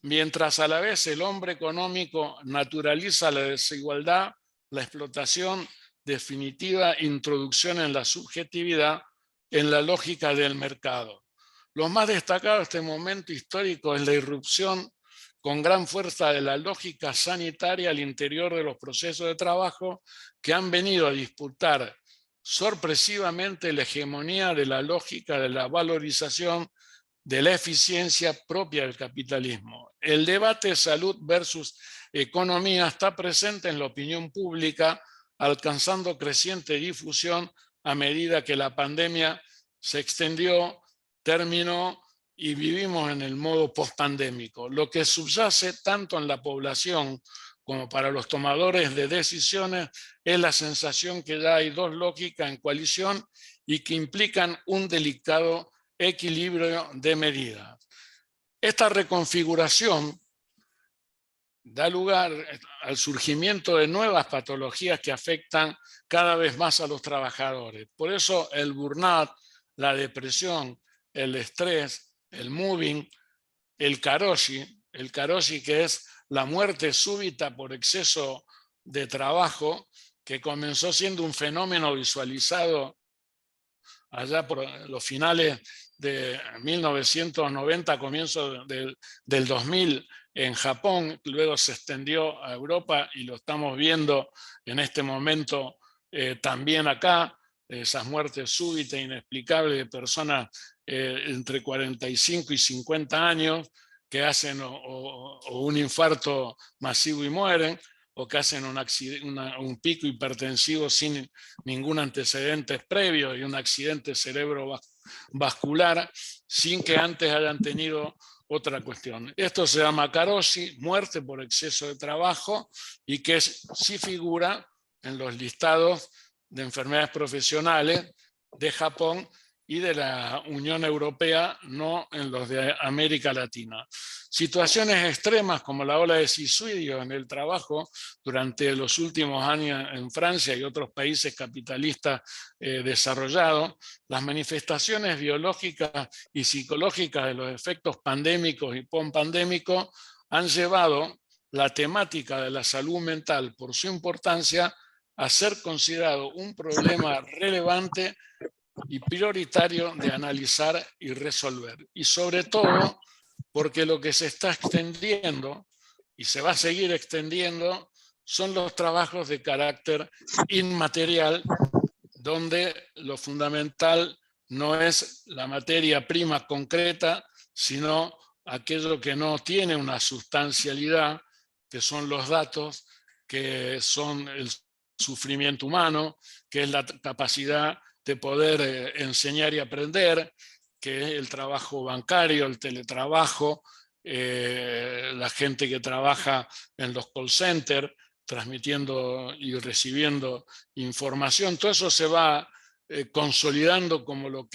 mientras a la vez el hombre económico naturaliza la desigualdad, la explotación, definitiva introducción en la subjetividad, en la lógica del mercado. Lo más destacado de este momento histórico es la irrupción con gran fuerza de la lógica sanitaria al interior de los procesos de trabajo que han venido a disputar sorpresivamente la hegemonía de la lógica de la valorización de la eficiencia propia del capitalismo. El debate salud versus economía está presente en la opinión pública, alcanzando creciente difusión a medida que la pandemia se extendió, terminó y vivimos en el modo postpandémico. Lo que subyace tanto en la población como para los tomadores de decisiones es la sensación que ya hay dos lógicas en coalición y que implican un delicado equilibrio de medidas. Esta reconfiguración da lugar al surgimiento de nuevas patologías que afectan cada vez más a los trabajadores. Por eso el burnout, la depresión, el estrés, el moving, el karoshi que es la muerte súbita por exceso de trabajo, que comenzó siendo un fenómeno visualizado allá por los finales de 1990, comienzo del 2000 en Japón, luego se extendió a Europa y lo estamos viendo en este momento también acá, esas muertes súbitas, inexplicables de personas entre 45 y 50 años que hacen o un infarto masivo y mueren, o que hacen un pico hipertensivo sin ningún antecedente previo y un accidente cerebrovascular sin que antes hayan tenido otra cuestión. Esto se llama karoshi, muerte por exceso de trabajo, y que sí figura en los listados de enfermedades profesionales de Japón y de la Unión Europea, no en los de América Latina. Situaciones extremas como la ola de suicidio en el trabajo durante los últimos años en Francia y otros países capitalistas desarrollados, las manifestaciones biológicas y psicológicas de los efectos pandémicos y post-pandémicos han llevado la temática de la salud mental, por su importancia, a ser considerado un problema relevante y prioritario de analizar y resolver. Y sobre todo porque lo que se está extendiendo y se va a seguir extendiendo son los trabajos de carácter inmaterial, donde lo fundamental no es la materia prima concreta, sino aquello que no tiene una sustancialidad, que son los datos, que son el sufrimiento humano, que es la capacidad de poder enseñar y aprender, que es el trabajo bancario, el teletrabajo, la gente que trabaja en los call centers, transmitiendo y recibiendo información. Todo eso se va consolidando como lo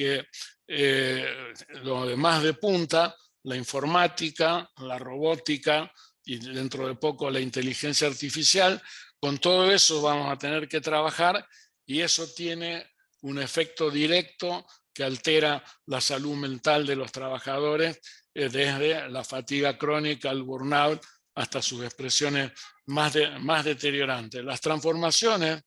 demás de punta, la informática, la robótica y dentro de poco la inteligencia artificial. Con todo eso vamos a tener que trabajar y eso tiene un efecto directo que altera la salud mental de los trabajadores desde la fatiga crónica, el burnout, hasta sus expresiones más deteriorantes. Las transformaciones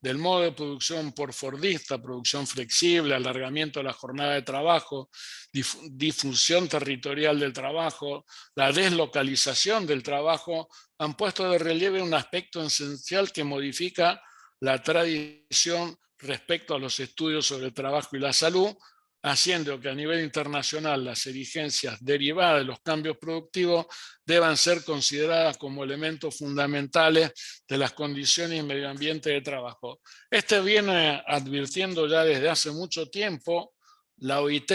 del modo de producción por fordista, producción flexible, alargamiento de la jornada de trabajo, difusión territorial del trabajo, la deslocalización del trabajo, han puesto de relieve un aspecto esencial que modifica la tradición respecto a los estudios sobre el trabajo y la salud, haciendo que a nivel internacional las exigencias derivadas de los cambios productivos deban ser consideradas como elementos fundamentales de las condiciones y medio ambiente de trabajo. Este viene advirtiendo ya desde hace mucho tiempo la OIT.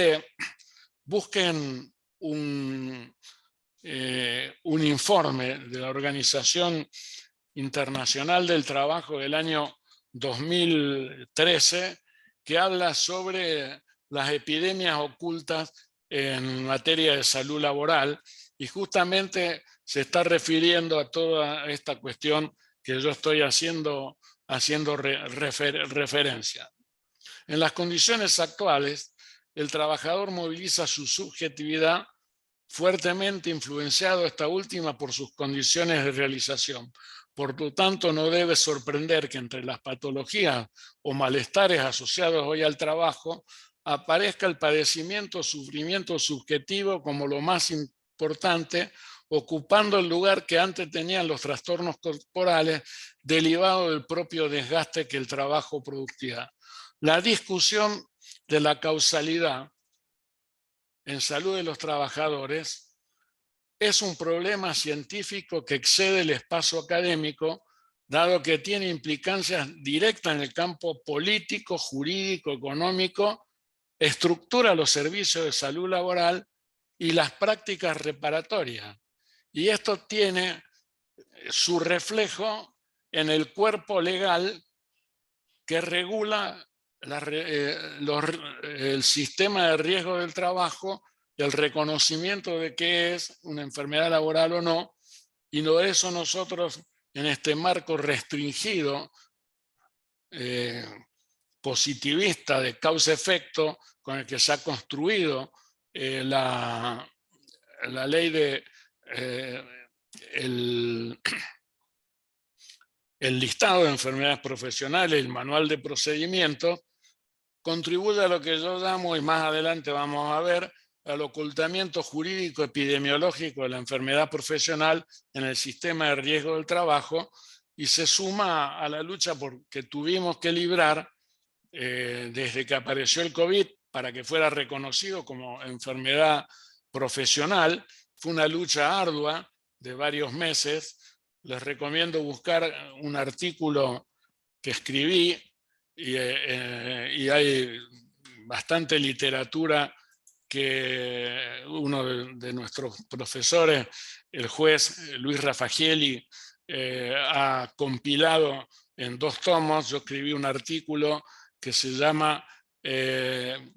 Busquen un informe de la Organización Internacional del Trabajo del año 2013 que habla sobre las epidemias ocultas en materia de salud laboral y justamente se está refiriendo a toda esta cuestión que yo estoy haciendo referencia. En las condiciones actuales, el trabajador moviliza su subjetividad fuertemente influenciado esta última por sus condiciones de realización. Por lo tanto, no debe sorprender que entre las patologías o malestares asociados hoy al trabajo aparezca el padecimiento o sufrimiento subjetivo como lo más importante, ocupando el lugar que antes tenían los trastornos corporales derivados del propio desgaste que el trabajo producía. La discusión de la causalidad en salud de los trabajadores es un problema científico que excede el espacio académico, dado que tiene implicancias directas en el campo político, jurídico, económico, estructura los servicios de salud laboral y las prácticas reparatorias. Y esto tiene su reflejo en el cuerpo legal que regula el sistema de riesgo del trabajo, el reconocimiento de qué es una enfermedad laboral o no, y por eso nosotros en este marco restringido, positivista de causa-efecto con el que se ha construido la ley de el listado de enfermedades profesionales, el manual de procedimientos, contribuye a lo que yo llamo, y más adelante vamos a ver, al ocultamiento jurídico epidemiológico de la enfermedad profesional en el sistema de riesgo del trabajo, y se suma a la lucha que tuvimos que librar desde que apareció el COVID para que fuera reconocido como enfermedad profesional. Fue una lucha ardua de varios meses. Les recomiendo buscar un artículo que escribí y hay bastante literatura que uno de nuestros profesores, el juez Luis Rafagieli, ha compilado en 2 tomos. Yo escribí un artículo que se llama el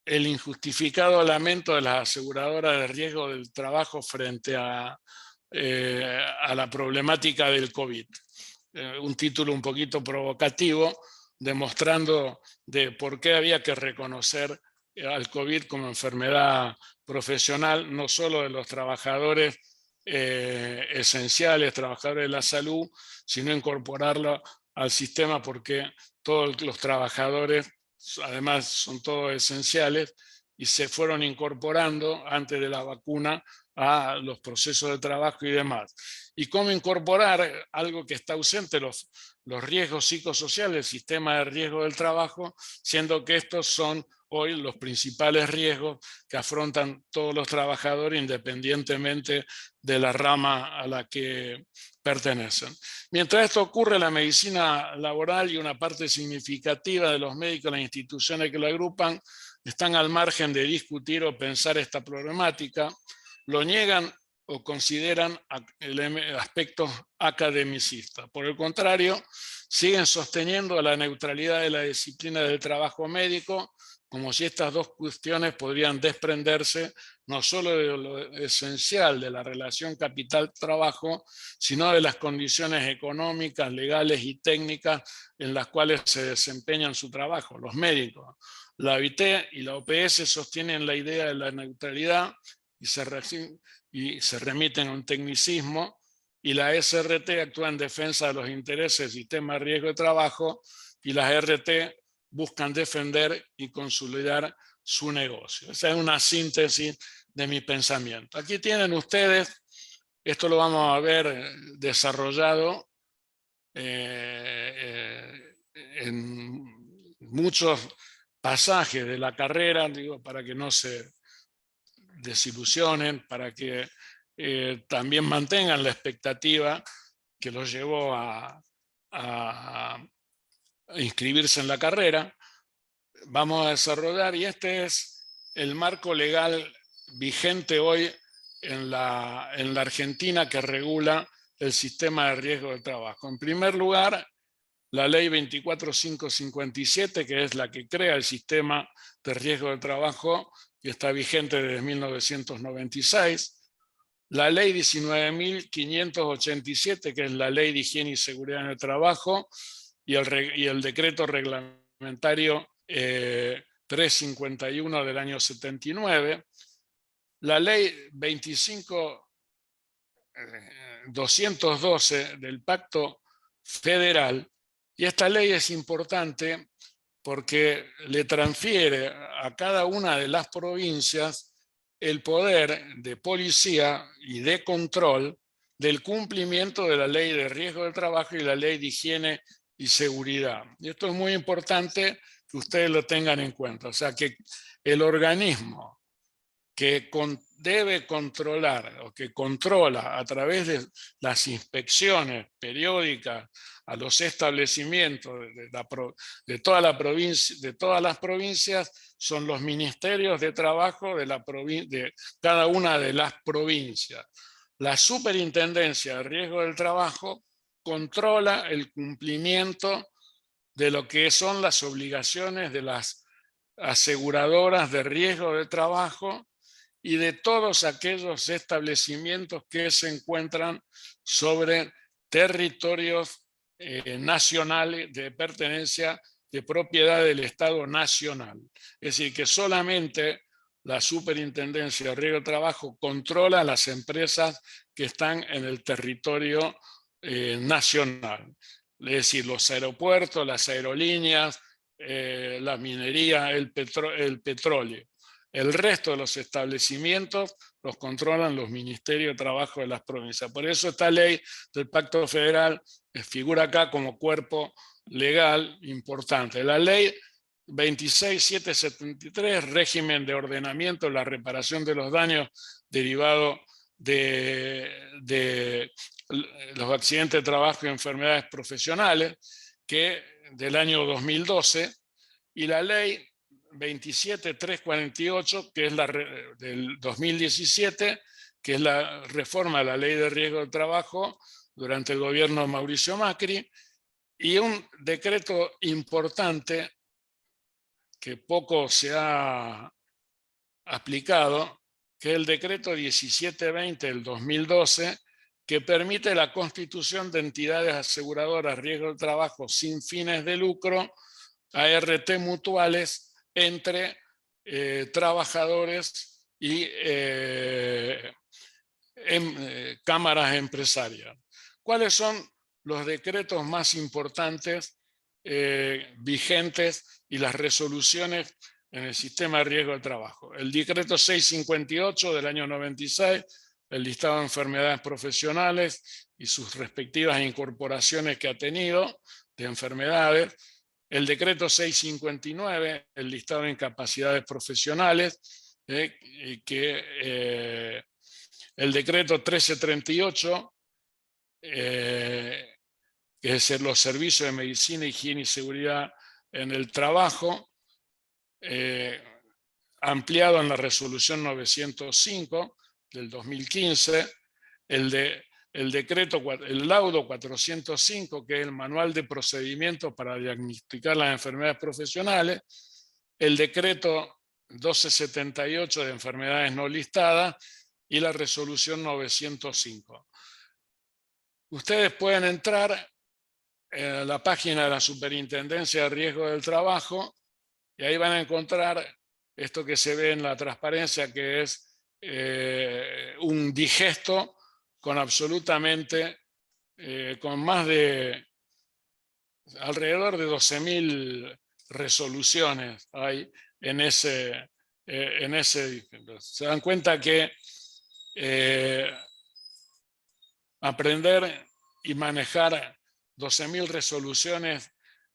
injustificado lamento de las aseguradoras de riesgo del trabajo frente a la problemática del COVID. Un título un poquito provocativo, demostrando de por qué había que reconocer al COVID como enfermedad profesional, no solo de los trabajadores esenciales, trabajadores de la salud, sino incorporarlo al sistema, porque todos los trabajadores además son todos esenciales y se fueron incorporando antes de la vacuna a los procesos de trabajo y demás. Y cómo incorporar algo que está ausente, los riesgos psicosociales del sistema de riesgo del trabajo, siendo que estos son hoy los principales riesgos que afrontan todos los trabajadores independientemente de la rama a la que pertenecen. Mientras esto ocurre, la medicina laboral y una parte significativa de los médicos, las instituciones que lo agrupan, están al margen de discutir o pensar esta problemática, lo niegan o consideran aspectos academicistas. Por el contrario, siguen sosteniendo la neutralidad de la disciplina del trabajo médico, como si estas dos cuestiones podrían desprenderse no solo de lo esencial de la relación capital-trabajo, sino de las condiciones económicas, legales y técnicas en las cuales se desempeñan su trabajo. Los médicos, la OIT y la OPS sostienen la idea de la neutralidad y se remiten a un tecnicismo, y la SRT actúa en defensa de los intereses del sistema de riesgo de trabajo, y las RT buscan defender y consolidar su negocio. Esa es una síntesis de mi pensamiento. Aquí tienen ustedes, esto lo vamos a ver desarrollado en muchos pasajes de la carrera, digo, para que no se desilusionen, para que también mantengan la expectativa que los llevó a inscribirse en la carrera. Vamos a desarrollar, y este es el marco legal vigente hoy en la Argentina que regula el sistema de riesgo de trabajo. En primer lugar, la ley 24557, que es la que crea el sistema de riesgo de trabajo y está vigente desde 1996. La ley 19.587, que es la ley de higiene y seguridad en el trabajo, y el decreto reglamentario 351 del año 79, la ley 25.212 del Pacto Federal, y esta ley es importante porque le transfiere a cada una de las provincias el poder de policía y de control del cumplimiento de la ley de riesgo del trabajo y la ley de higiene y seguridad. Y esto es muy importante que ustedes lo tengan en cuenta. O sea, que el organismo que debe controlar o que controla a través de las inspecciones periódicas a los establecimientos de toda la provincia, de todas las provincias, son los ministerios de trabajo de cada una de las provincias. La Superintendencia de Riesgo del Trabajo controla el cumplimiento de lo que son las obligaciones de las aseguradoras de riesgo de trabajo y de todos aquellos establecimientos que se encuentran sobre territorios nacionales de pertenencia de propiedad del Estado nacional. Es decir, que solamente la Superintendencia de Riesgo de Trabajo controla las empresas que están en el territorio nacional. Es decir, los aeropuertos, las aerolíneas, la minería, el petróleo. El resto de los establecimientos los controlan los ministerios de trabajo de las provincias. Por eso esta ley del Pacto Federal figura acá como cuerpo legal importante. La ley 26.773, régimen de ordenamiento, la reparación de los daños derivados de los accidentes de trabajo y enfermedades profesionales, que del año 2012, y la ley 27.348, que es la del 2017, que es la reforma de la ley de riesgo del trabajo durante el gobierno de Mauricio Macri, y un decreto importante que poco se ha aplicado, que es el decreto 1720 del 2012, que permite la constitución de entidades aseguradoras riesgo del trabajo sin fines de lucro, ART mutuales, entre trabajadores y cámaras empresarias. ¿Cuáles son los decretos más importantes vigentes y las resoluciones en el sistema de riesgo de trabajo? El decreto 658 del año 96, el listado de enfermedades profesionales y sus respectivas incorporaciones que ha tenido de enfermedades. El decreto 659, el listado de incapacidades profesionales, el decreto 1338, que es los servicios de medicina, higiene y seguridad en el trabajo, ampliado en la resolución 905 del 2015, el laudo 405, que es el manual de procedimientos para diagnosticar las enfermedades profesionales, el decreto 1278 de enfermedades no listadas y la resolución 905. Ustedes pueden entrar a la página de la Superintendencia de Riesgo del Trabajo y ahí van a encontrar esto que se ve en la transparencia, que es un digesto con absolutamente, con más de alrededor de 12.000 resoluciones hay en ese digesto. Se dan cuenta que aprender y manejar 12.000 resoluciones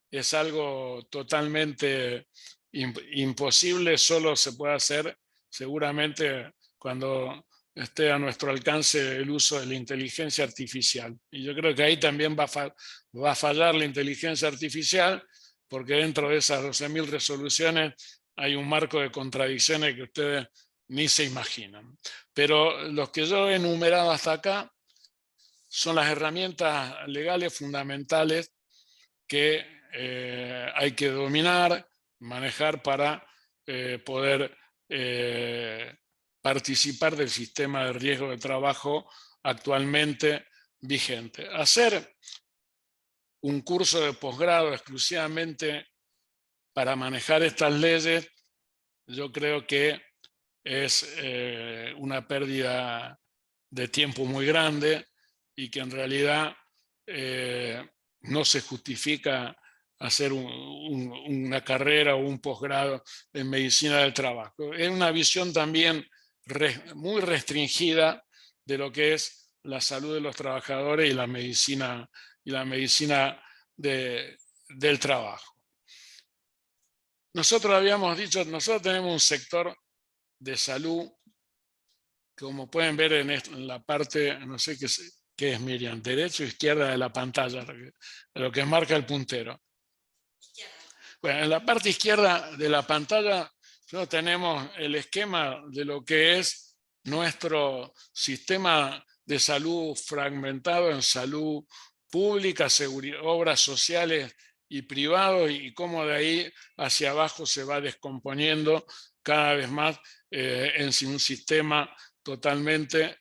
es algo totalmente imposible, solo se puede hacer seguramente cuando esté a nuestro alcance el uso de la inteligencia artificial. Y yo creo que ahí también va a fallar la inteligencia artificial, porque dentro de esas 12.000 resoluciones hay un marco de contradicciones que ustedes ni se imaginan. Pero los que yo he enumerado hasta acá son las herramientas legales fundamentales que hay que dominar, manejar para poder participar del sistema de riesgo de trabajo actualmente vigente. Hacer un curso de posgrado exclusivamente para manejar estas leyes yo creo que es una pérdida de tiempo muy grande y que en realidad no se justifica hacer una carrera o un posgrado en medicina del trabajo. Es una visión también muy restringida de lo que es la salud de los trabajadores y la medicina del trabajo. Nosotros habíamos dicho, nosotros tenemos un sector de salud, como pueden ver en la parte, no sé qué es, Miriam, derecha o izquierda de la pantalla, lo que marca el puntero. Bueno, en la parte izquierda de la pantalla nosotros tenemos el esquema de lo que es nuestro sistema de salud fragmentado en salud pública, obras sociales y privados, y cómo de ahí hacia abajo se va descomponiendo cada vez más en un sistema totalmente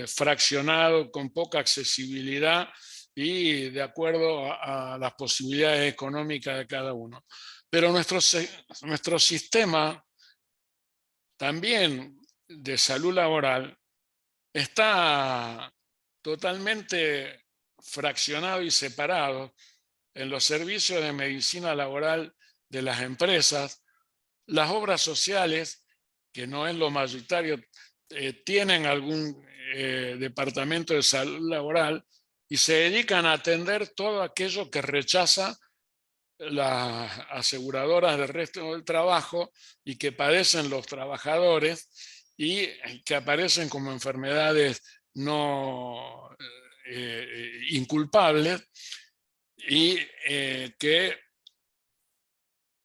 fraccionado, con poca accesibilidad y de acuerdo a las posibilidades económicas de cada uno. Pero nuestro sistema también de salud laboral está totalmente fraccionado y separado en los servicios de medicina laboral de las empresas. Las obras sociales, que no es lo mayoritario, tienen algún departamento de salud laboral y se dedican a atender todo aquello que rechaza las aseguradoras del resto del trabajo y que padecen los trabajadores y que aparecen como enfermedades no inculpables y que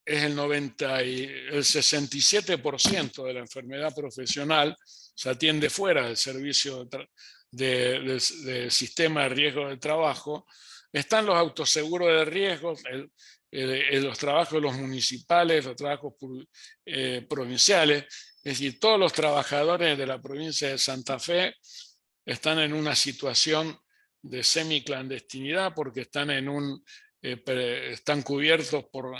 es el 67% de la enfermedad profesional se atiende fuera del servicio del sistema de riesgo de trabajo. Están los autoseguros de riesgos, los trabajos de los municipales, los trabajos provinciales, es decir, todos los trabajadores de la provincia de Santa Fe están en una situación de semiclandestinidad porque están cubiertos por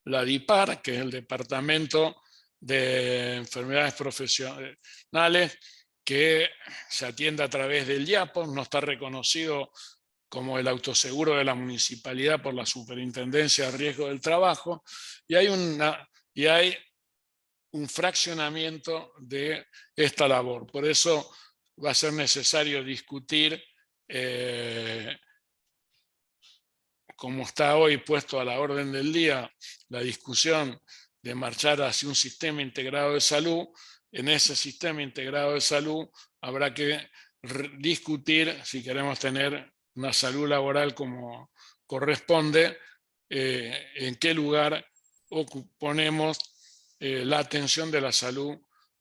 la DIPAR, que es el Departamento de Enfermedades Profesionales, que se atiende a través del IAPO, no está reconocido como el autoseguro de la municipalidad por la Superintendencia de Riesgo del Trabajo, y hay un fraccionamiento de esta labor. Por eso va a ser necesario discutir, como está hoy puesto a la orden del día, la discusión de marchar hacia un sistema integrado de salud. En ese sistema integrado de salud habrá que discutir si queremos tener una salud laboral como corresponde, en qué lugar ponemos la atención de la salud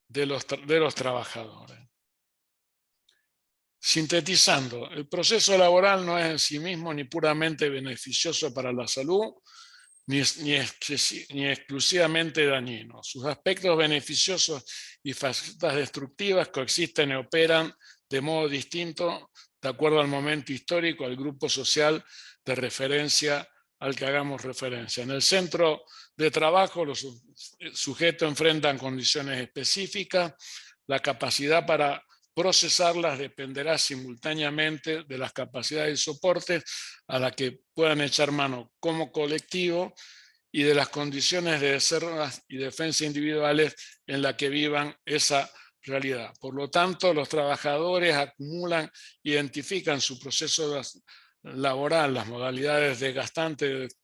de los trabajadores. Sintetizando, el proceso laboral no es en sí mismo ni puramente beneficioso para la salud, ni exclusivamente dañino. Sus aspectos beneficiosos y facetas destructivas coexisten y operan de modo distinto de acuerdo al momento histórico, al grupo social de referencia al que hagamos referencia. En el centro de trabajo, los sujetos enfrentan condiciones específicas. La capacidad para procesarlas dependerá simultáneamente de las capacidades y soportes a las que puedan echar mano como colectivo y de las condiciones de reserva y defensa individuales en las que vivan esa realidad. Por lo tanto, los trabajadores acumulan, identifican su proceso laboral, las modalidades desgastantes,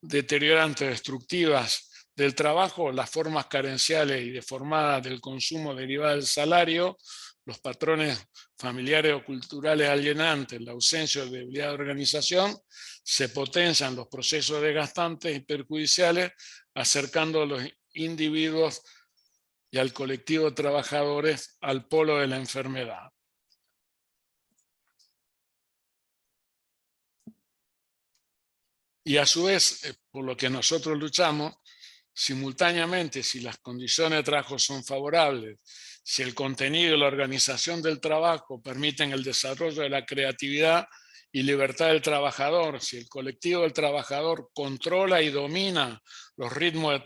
deteriorantes, destructivas del trabajo, las formas carenciales y deformadas del consumo derivado del salario, los patrones familiares o culturales alienantes, la ausencia o debilidad de organización, se potencian los procesos desgastantes y perjudiciales, acercando a los individuos y al colectivo de trabajadores al polo de la enfermedad. Y a su vez, por lo que nosotros luchamos, simultáneamente, si las condiciones de trabajo son favorables, si el contenido y la organización del trabajo permiten el desarrollo de la creatividad y libertad del trabajador, si el colectivo del trabajador controla y domina los ritmos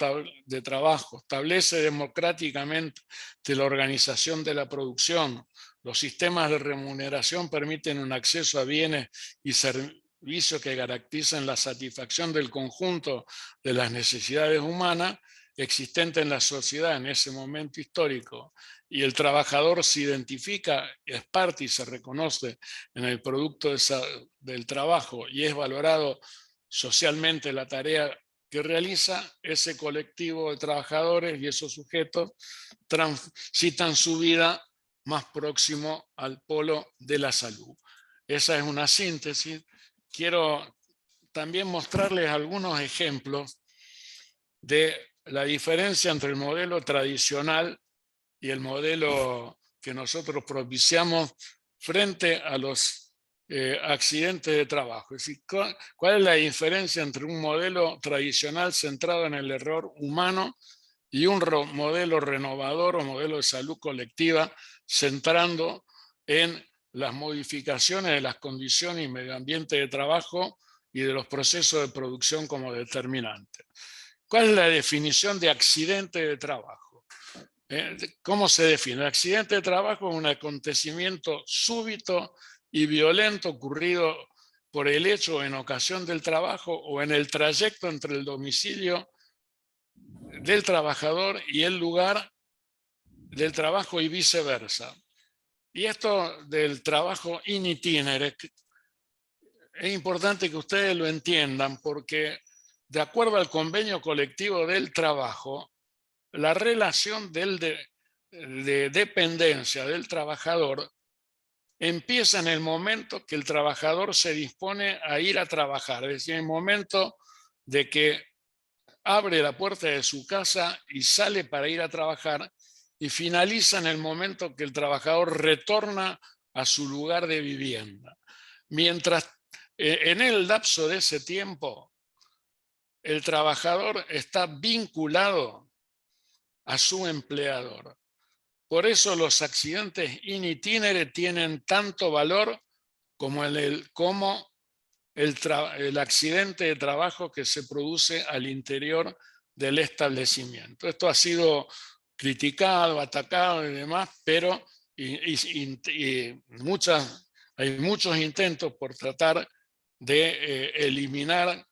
de trabajo, establece democráticamente la organización de la producción, los sistemas de remuneración permiten un acceso a bienes y servicios que garanticen la satisfacción del conjunto de las necesidades humanas existentes en la sociedad en ese momento histórico, y el trabajador se identifica, es parte y se reconoce en el producto del trabajo y es valorado socialmente la tarea que realiza, ese colectivo de trabajadores y esos sujetos transitan su vida más próximo al polo de la salud. Esa es una síntesis. Quiero también mostrarles algunos ejemplos de la diferencia entre el modelo tradicional y el modelo que nosotros propiciamos frente a los accidentes de trabajo. Es decir, ¿cuál es la diferencia entre un modelo tradicional centrado en el error humano y un modelo renovador o modelo de salud colectiva centrando en las modificaciones de las condiciones y medio ambiente de trabajo y de los procesos de producción como determinantes? ¿Cuál es la definición de accidente de trabajo? ¿Cómo se define? El accidente de trabajo es un acontecimiento súbito y violento ocurrido por el hecho o en ocasión del trabajo o en el trayecto entre el domicilio del trabajador y el lugar del trabajo y viceversa. Y esto del trabajo in itinere es importante que ustedes lo entiendan porque de acuerdo al convenio colectivo del trabajo, la relación de dependencia del trabajador empieza en el momento que el trabajador se dispone a ir a trabajar, es decir, en el momento de que abre la puerta de su casa y sale para ir a trabajar y finaliza en el momento que el trabajador retorna a su lugar de vivienda. Mientras en el lapso de ese tiempo, el trabajador está vinculado a su empleador. Por eso los accidentes in itinere tienen tanto valor como el accidente de trabajo que se produce al interior del establecimiento. Esto ha sido criticado, atacado y demás, pero hay muchos intentos por tratar de eliminar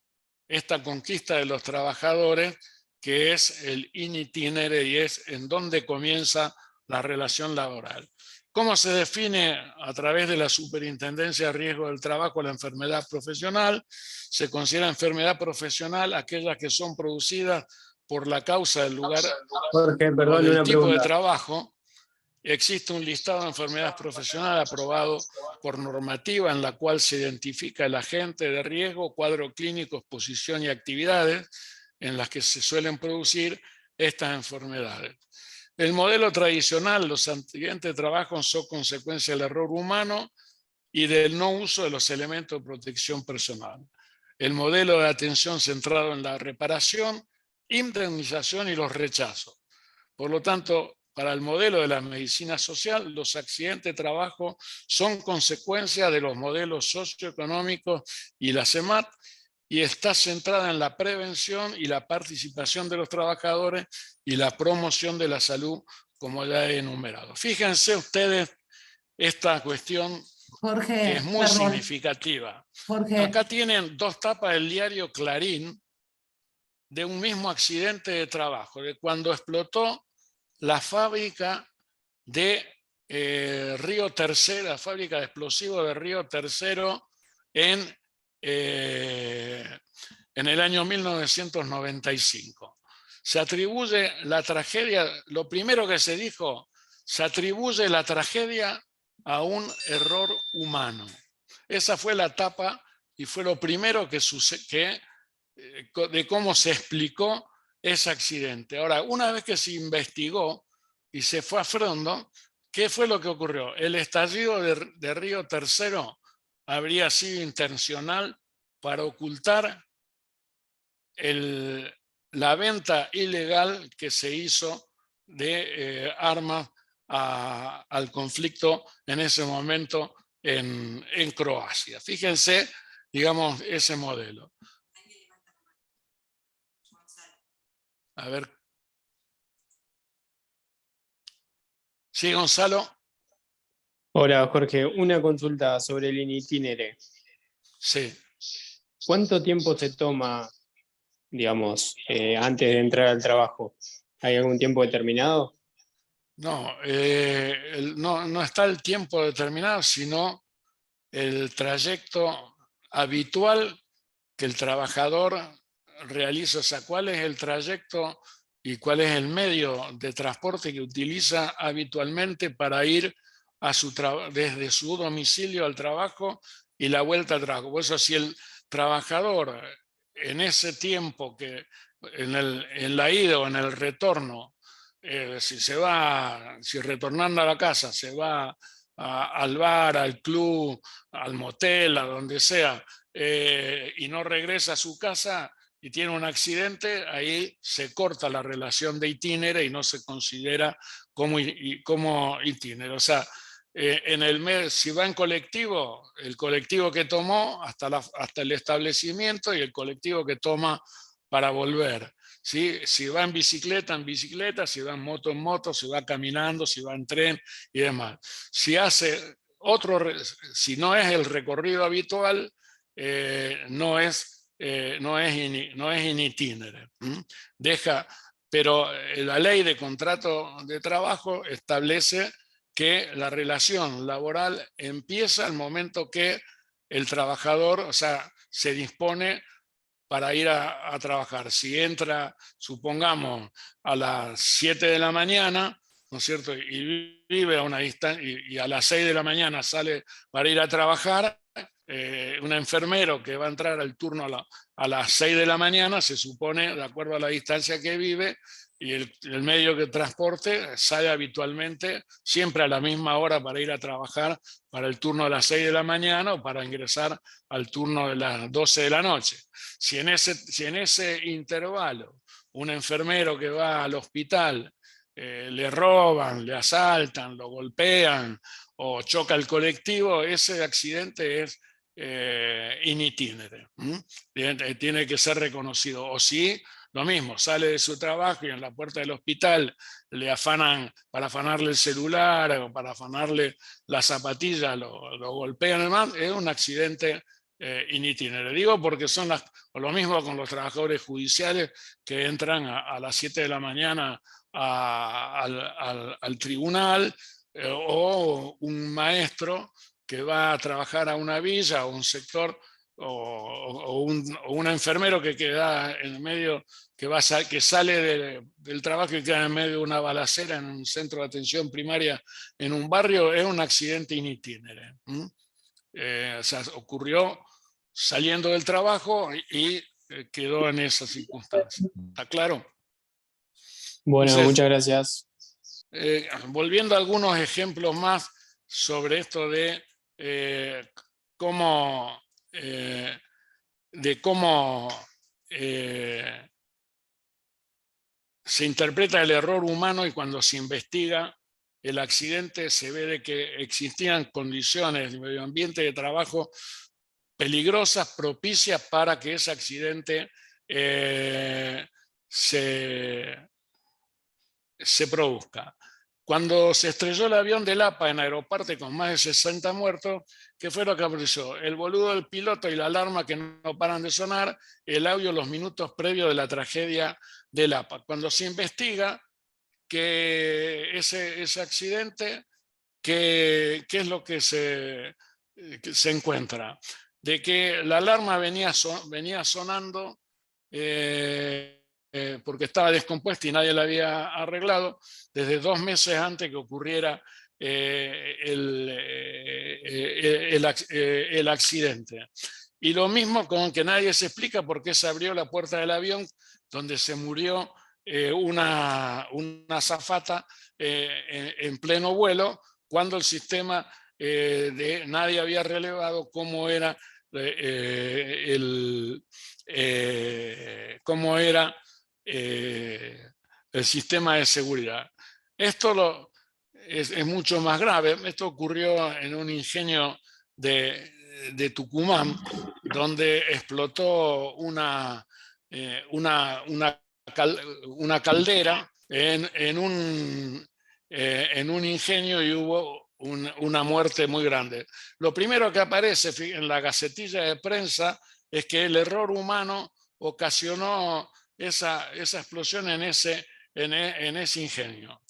esta conquista de los trabajadores, que es el in itinere y es en donde comienza la relación laboral. ¿Cómo se define a través de la Superintendencia de Riesgo del Trabajo la enfermedad profesional? Se considera enfermedad profesional aquellas que son producidas por la causa del lugar Jorge, o perdón, del una tipo de pregunta. trabajo. Existe un listado de enfermedades profesionales aprobado por normativa en la cual se identifica el agente de riesgo, cuadro clínico, exposición y actividades en las que se suelen producir estas enfermedades. El modelo tradicional, los accidentes de trabajo son consecuencia del error humano y del no uso de los elementos de protección personal. El modelo de atención centrado en la reparación, indemnización y los rechazos. Por lo tanto, para el modelo de la medicina social, los accidentes de trabajo son consecuencia de los modelos socioeconómicos y la CEMAT, y está centrada en la prevención y la participación de los trabajadores y la promoción de la salud, como ya he enumerado. Fíjense ustedes esta cuestión Jorge, que es muy perdón, significativa. Jorge, Acá tienen dos tapas del diario Clarín de un mismo accidente de trabajo, de cuando explotó la fábrica de Río Tercero, la fábrica de explosivos de Río Tercero en el año 1995. Se atribuye la tragedia, lo primero que se dijo, se atribuye la tragedia a un error humano. Esa fue la etapa y fue lo primero de cómo se explicó ese accidente. Ahora, una vez que se investigó y se fue a fondo, ¿qué fue lo que ocurrió? El estallido de Río Tercero habría sido intencional para ocultar la venta ilegal que se hizo de armas al conflicto en ese momento en Croacia. Fíjense, digamos, ese modelo. A ver. Sí, Gonzalo. Hola Jorge, una consulta sobre el Initinere. Sí. ¿Cuánto tiempo se toma, digamos, antes de entrar al trabajo? ¿Hay algún tiempo determinado? No, no está el tiempo determinado, sino el trayecto habitual que el trabajador realiza. O sea, cuál es el trayecto y cuál es el medio de transporte que utiliza habitualmente para ir desde su domicilio al trabajo y la vuelta al trabajo. Por eso, si el trabajador en ese tiempo que en la ida o en el retorno, si retornando a la casa se va al bar, al club, al motel, a donde sea, y no regresa a su casa y tiene un accidente, ahí se corta la relación de itinere y no se considera como itinere. O sea, si va en colectivo, el colectivo que tomó hasta el establecimiento y el colectivo que toma para volver. ¿Sí? Si va en bicicleta, si va en moto, si va caminando, si va en tren y demás. Si no es el recorrido habitual, no es in itinere. Pero la ley de contrato de trabajo establece que la relación laboral empieza al momento que el trabajador, o sea, se dispone para ir a trabajar. Si entra, supongamos, a las 7 de la mañana, ¿no es cierto? Y vive a una distancia, y a las 6 de la mañana sale para ir a trabajar, un enfermero que va a entrar al turno a las 6 de la mañana, se supone, de acuerdo a la distancia que vive, y el medio de transporte sale habitualmente siempre a la misma hora para ir a trabajar para el turno de las 6 de la mañana o para ingresar al turno de las 12 de la noche. Si en ese intervalo un enfermero que va al hospital le roban, le asaltan, lo golpean o choca el colectivo, ese accidente es in itinere. Tiene que ser reconocido. O si, lo mismo, sale de su trabajo y en la puerta del hospital le afanan, para afanarle el celular o para afanarle la zapatilla, lo golpean, además, es un accidente in itinere. Digo porque o lo mismo con los trabajadores judiciales que entran a las 7 de la mañana al tribunal, o un maestro que va a trabajar a una villa o un sector, o un enfermero que queda en el medio, que sale del trabajo y queda en medio de una balacera en un centro de atención primaria en un barrio, es un accidente in itinere. O sea, ocurrió saliendo del trabajo y quedó en esa circunstancia. ¿Está claro? Bueno, Entonces, muchas gracias. volviendo a algunos ejemplos más sobre esto eh, cómo, eh, de cómo se interpreta el error humano y cuando se investiga el accidente se ve de que existían condiciones de medio ambiente de trabajo peligrosas, propicias para que ese accidente se produzca. Cuando se estrelló el avión del APA en Aeroparque con más de 60 muertos, ¿qué fue lo que apareció? El boludo del piloto y la alarma que no paran de sonar, el audio los minutos previos de la tragedia del APA. Cuando se investiga que ese accidente, ¿qué es lo que se encuentra? De que la alarma venía sonando porque estaba descompuesta y nadie la había arreglado desde 2 meses antes que ocurriera el accidente. Y lo mismo con que nadie se explica por qué se abrió la puerta del avión donde se murió una azafata en pleno vuelo, cuando el sistema nadie había relevado cómo era cómo era el sistema de seguridad. Esto es mucho más grave. Esto ocurrió en un ingenio de Tucumán, donde explotó una caldera en un ingenio y hubo una muerte muy grande. Lo primero que aparece en la gacetilla de prensa es que el error humano ocasionó esa explosión en ese ingenio.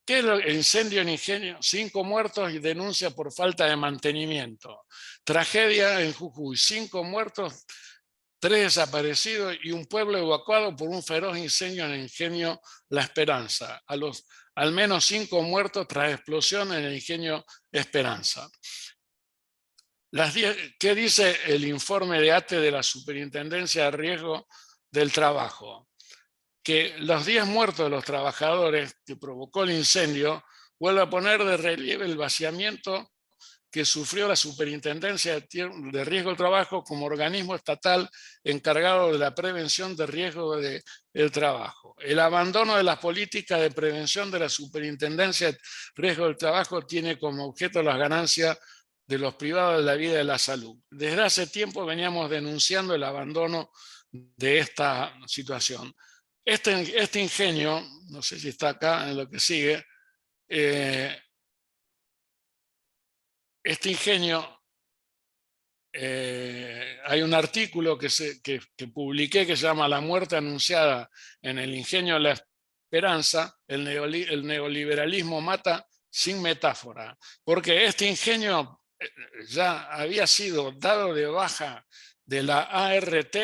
¿Qué es el incendio en ingenio? 5 muertos y denuncia por falta de mantenimiento. Tragedia en Jujuy, 5 muertos, 3 desaparecidos y un pueblo evacuado por un feroz incendio en el ingenio La Esperanza. Al menos 5 muertos tras explosión en el ingenio Esperanza. ¿Qué dice el informe de ATE de la Superintendencia de Riesgo del Trabajo? Que los 10 muertos de los trabajadores que provocó el incendio vuelve a poner de relieve el vaciamiento que sufrió la Superintendencia de Riesgo del Trabajo como organismo estatal encargado de la prevención de riesgo del trabajo. El abandono de las políticas de prevención de la Superintendencia de Riesgo del Trabajo tiene como objeto las ganancias de los privados de la vida y de la salud. Desde hace tiempo veníamos denunciando el abandono de esta situación. Este ingenio, no sé si está acá en lo que sigue, este ingenio, hay un artículo que publiqué que se llama La muerte anunciada en el ingenio La Esperanza, el neoliberalismo mata sin metáfora, porque este ingenio ya había sido dado de baja de la ART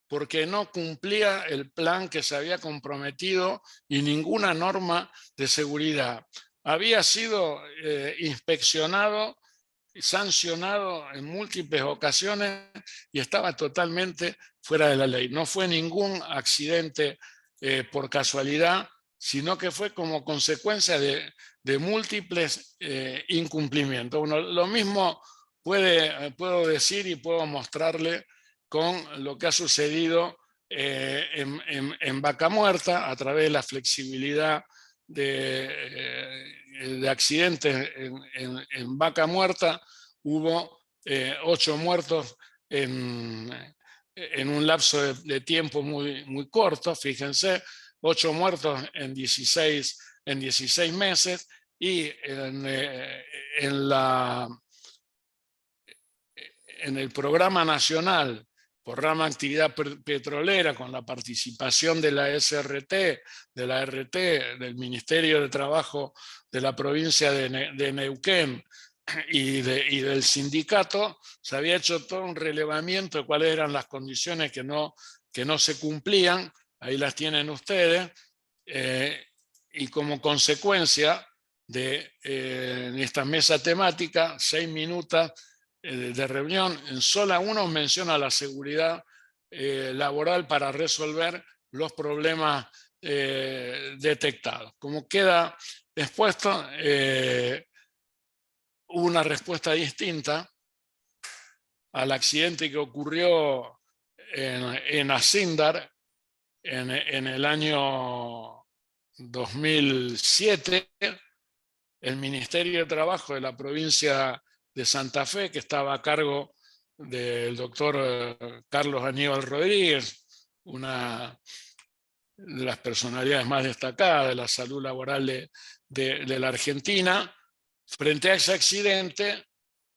porque no cumplía el plan que se había comprometido y ninguna norma de seguridad. Había sido inspeccionado y sancionado en múltiples ocasiones y estaba totalmente fuera de la ley. No fue ningún accidente por casualidad, sino que fue como consecuencia de múltiples incumplimientos. Bueno, lo mismo puedo decir y puedo mostrarle con lo que ha sucedido en Vaca Muerta a través de la flexibilidad de accidentes en Vaca Muerta. Hubo 8 muertos en un lapso de tiempo muy corto, fíjense, 8 muertos en 16 meses y en el programa nacional por rama actividad petrolera, con la participación de la SRT, de la RT, del Ministerio de Trabajo de la provincia de Neuquén y del sindicato, se había hecho todo un relevamiento de cuáles eran las condiciones que no se cumplían, ahí las tienen ustedes, y como consecuencia de esta mesa temática, 6 minutos de reunión, en sola uno menciona la seguridad laboral para resolver los problemas detectados. Como queda expuesto, hubo una respuesta distinta al accidente que ocurrió en Acíndar en el año 2007. El Ministerio de Trabajo de la provincia de Santa Fe, que estaba a cargo del doctor Carlos Aníbal Rodríguez, una de las personalidades más destacadas de la salud laboral de la Argentina, frente a ese accidente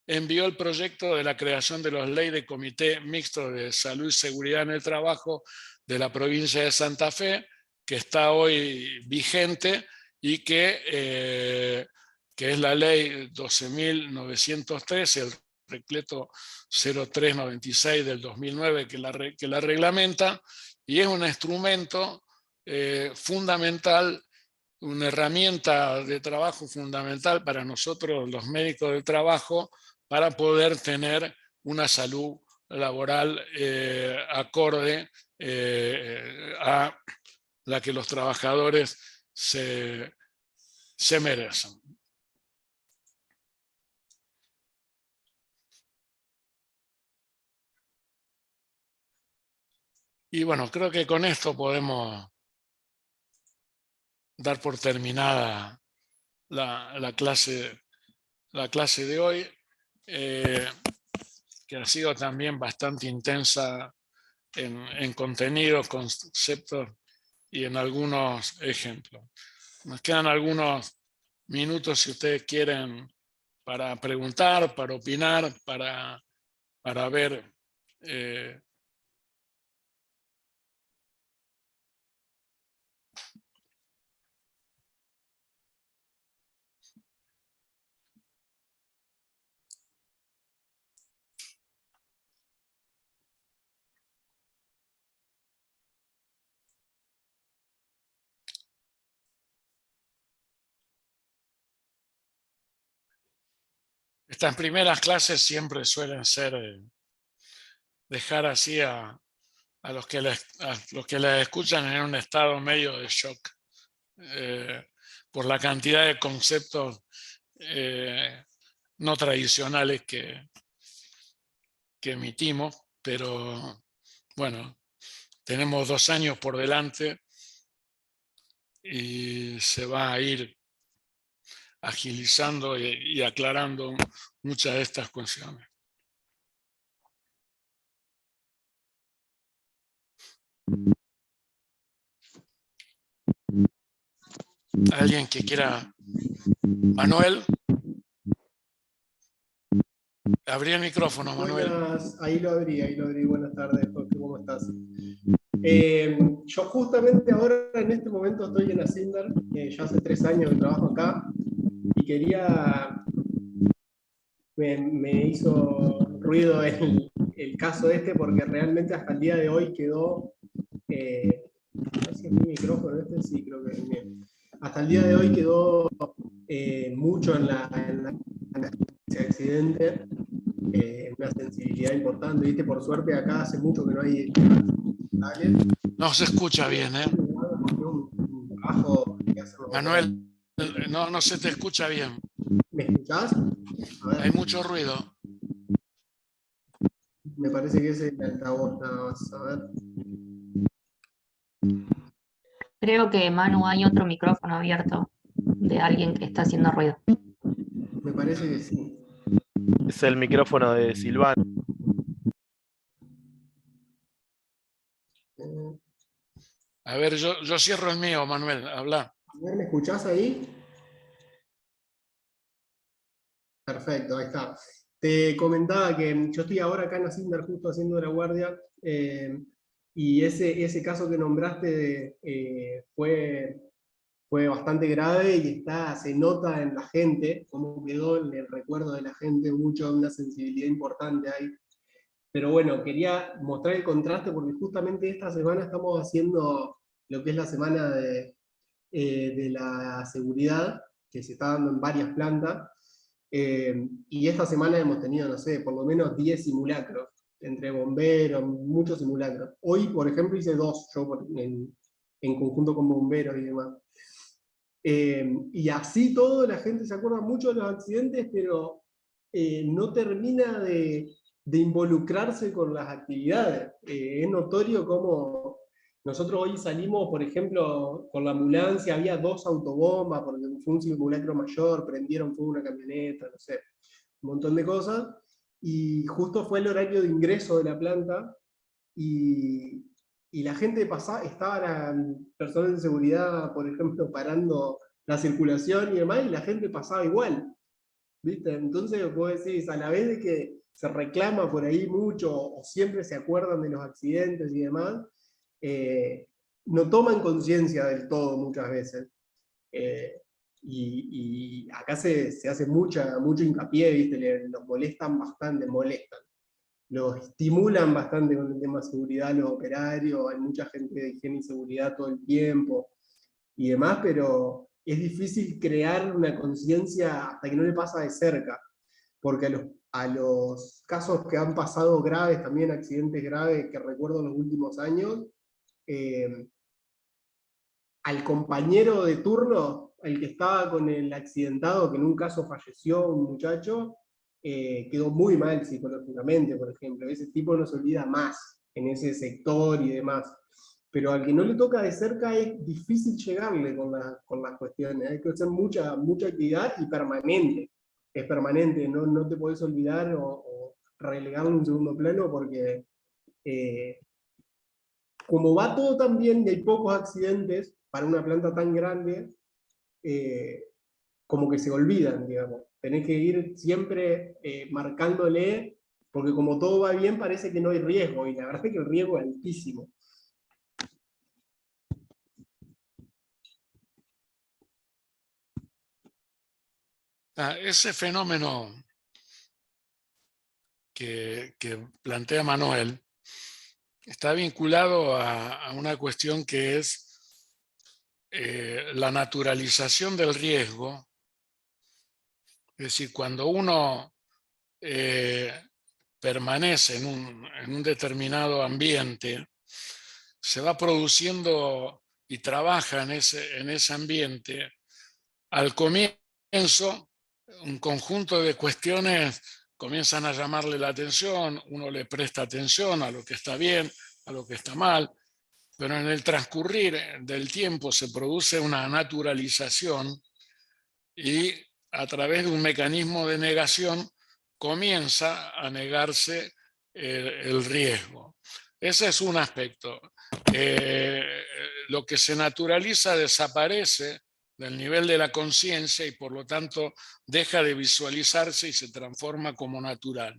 envió el proyecto de la creación de los leyes de Comité Mixto de Salud y Seguridad en el Trabajo de la provincia de Santa Fe, que está hoy vigente y que es la ley 12.913, el decreto 0396 del 2009 que la reglamenta, y es un instrumento fundamental, una herramienta de trabajo fundamental para nosotros los médicos del trabajo para poder tener una salud laboral acorde a la que los trabajadores se merecen. Y bueno, creo que con esto podemos dar por terminada la clase de hoy, que ha sido también bastante intensa en contenidos, conceptos y en algunos ejemplos. Nos quedan algunos minutos, si ustedes quieren, para preguntar, para opinar, para ver estas primeras clases siempre suelen ser dejar así a los que les escuchan en un estado medio de shock por la cantidad de conceptos no tradicionales que emitimos, pero bueno, tenemos 2 años por delante y se va a ir agilizando y aclarando muchas de estas cuestiones. ¿Alguien que quiera? Manuel. Abrí el micrófono, Manuel. Buenas, ahí lo abrí. Buenas tardes, Jorge, ¿cómo estás? Yo justamente ahora en este momento estoy en la Asindar, ya hace 3 años que trabajo acá, y me hizo ruido el caso este porque realmente hasta el día de hoy quedó, no sé si es mi micrófono, sí, creo que es mío. Hasta el día de hoy quedó mucho en ese accidente, una sensibilidad importante, ¿viste? Por suerte acá hace mucho que no hay... No se escucha bien, ¿eh? Manuel, no se te escucha bien. ¿Me escuchás? Hay mucho ruido. Me parece que es el altavoz nada más. A ver. Creo que, Manu, hay otro micrófono abierto de alguien que está haciendo ruido. Me parece que sí. Es el micrófono de Silvano. A ver, yo cierro el mío, Manuel, habla. ¿Me escuchás ahí? Perfecto, ahí está. Te comentaba que yo estoy ahora acá en Asindar justo haciendo la guardia, y ese caso que nombraste fue bastante grave y se nota en la gente, cómo quedó en el recuerdo de la gente, una sensibilidad importante ahí. Pero bueno, quería mostrar el contraste porque justamente esta semana estamos haciendo lo que es la semana de la seguridad, que se está dando en varias plantas, y esta semana hemos tenido, no sé, por lo menos 10 simulacros, entre bomberos, muchos simulacros. Hoy, por ejemplo, hice 2, yo en conjunto con bomberos y demás. Y así todo, la gente se acuerda mucho de los accidentes, pero no termina de involucrarse con las actividades. Es notorio cómo nosotros hoy salimos, por ejemplo, con la ambulancia, había 2 autobombas, porque fue un simulacro mayor, prendieron fuego una camioneta, no sé, un montón de cosas, y justo fue el horario de ingreso de la planta, y la gente estaba personal de seguridad, por ejemplo, parando la circulación y demás, y la gente pasaba igual, ¿viste? Entonces vos decís, a la vez de que se reclama por ahí mucho, o siempre se acuerdan de los accidentes y demás, no toman conciencia del todo muchas veces. Y acá se hace mucho hincapié, ¿viste? Los molestan bastante, los estimulan bastante con el tema de seguridad, los operarios, hay mucha gente de higiene y seguridad todo el tiempo y demás, pero es difícil crear una conciencia hasta que no le pasa de cerca, porque a los casos que han pasado graves, también accidentes graves que recuerdo en los últimos años, al compañero de turno, el que estaba con el accidentado, que en un caso falleció un muchacho, quedó muy mal psicológicamente, por ejemplo. Ese tipo no se olvida más en ese sector y demás. pero al que no le toca de cerca es difícil llegarle con las cuestiones. Hay que hacer mucha actividad y permanente. Es permanente, no te podés olvidar o relegarlo en un segundo plano porque como va todo tan bien y hay pocos accidentes para una planta tan grande, como que se olvidan, digamos. Tenés que ir siempre marcándole, porque como todo va bien parece que no hay riesgo, y la verdad es que el riesgo es altísimo. Ese fenómeno que plantea Manuel está vinculado a una cuestión que es la naturalización del riesgo. Es decir, cuando uno permanece en un determinado ambiente, se va produciendo y trabaja en ese ambiente. Al comienzo, un conjunto de cuestiones comienzan a llamarle la atención, uno le presta atención a lo que está bien, a lo que está mal, pero en el transcurrir del tiempo se produce una naturalización y a través de un mecanismo de negación comienza a negarse el riesgo. Ese es un aspecto. Lo que se naturaliza desaparece del nivel de la conciencia y por lo tanto deja de visualizarse y se transforma como natural.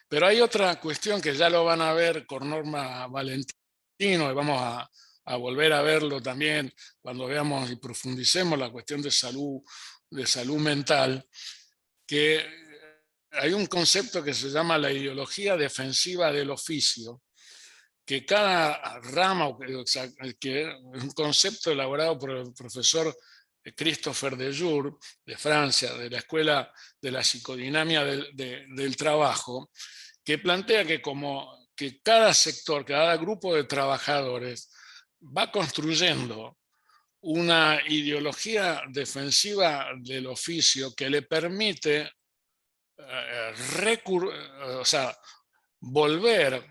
Pero hay otra cuestión que ya lo van a ver con Norma Valentino y vamos a volver a verlo también cuando veamos y profundicemos la cuestión de salud mental, que hay un concepto que se llama la ideología defensiva del oficio, que cada rama, que es un concepto elaborado por el profesor Christopher Dejour de Francia, de la Escuela de la Psicodinamia del Trabajo, que plantea que como que cada sector, cada grupo de trabajadores va construyendo una ideología defensiva del oficio que le permite volver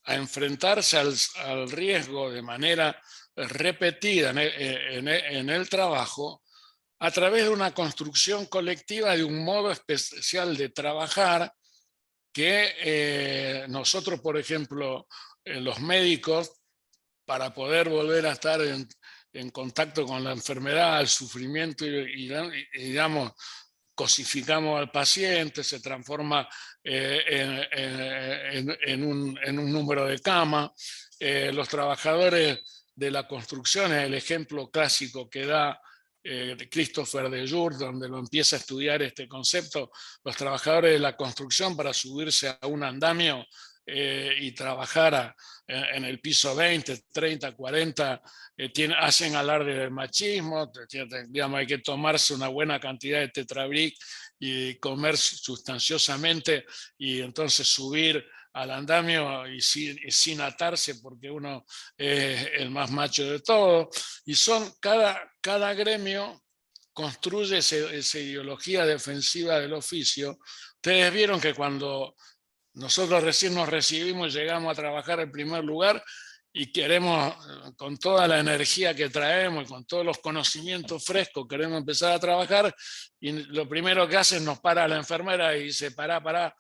a enfrentarse al riesgo de manera repetida en el trabajo a través de una construcción colectiva de un modo especial de trabajar que nosotros, por ejemplo, los médicos, para poder volver a estar en contacto con la enfermedad, el sufrimiento y digamos, cosificamos al paciente, se transforma en un número de cama. Los trabajadores de la construcción es el ejemplo clásico que da Christopher Dejour, donde lo empieza a estudiar este concepto. Los trabajadores de la construcción, para subirse a un andamio y trabajar en el piso 20, 30, 40, hacen alarde del machismo, digamos, hay que tomarse una buena cantidad de tetrabric y comer sustanciosamente y entonces subir al andamio y sin atarse porque uno es el más macho de todo. Y cada gremio construye esa ideología defensiva del oficio. Ustedes vieron que cuando nosotros recién nos recibimos, llegamos a trabajar en primer lugar y queremos, con toda la energía que traemos y con todos los conocimientos frescos, queremos empezar a trabajar y lo primero que hace es nos para la enfermera y dice, pará,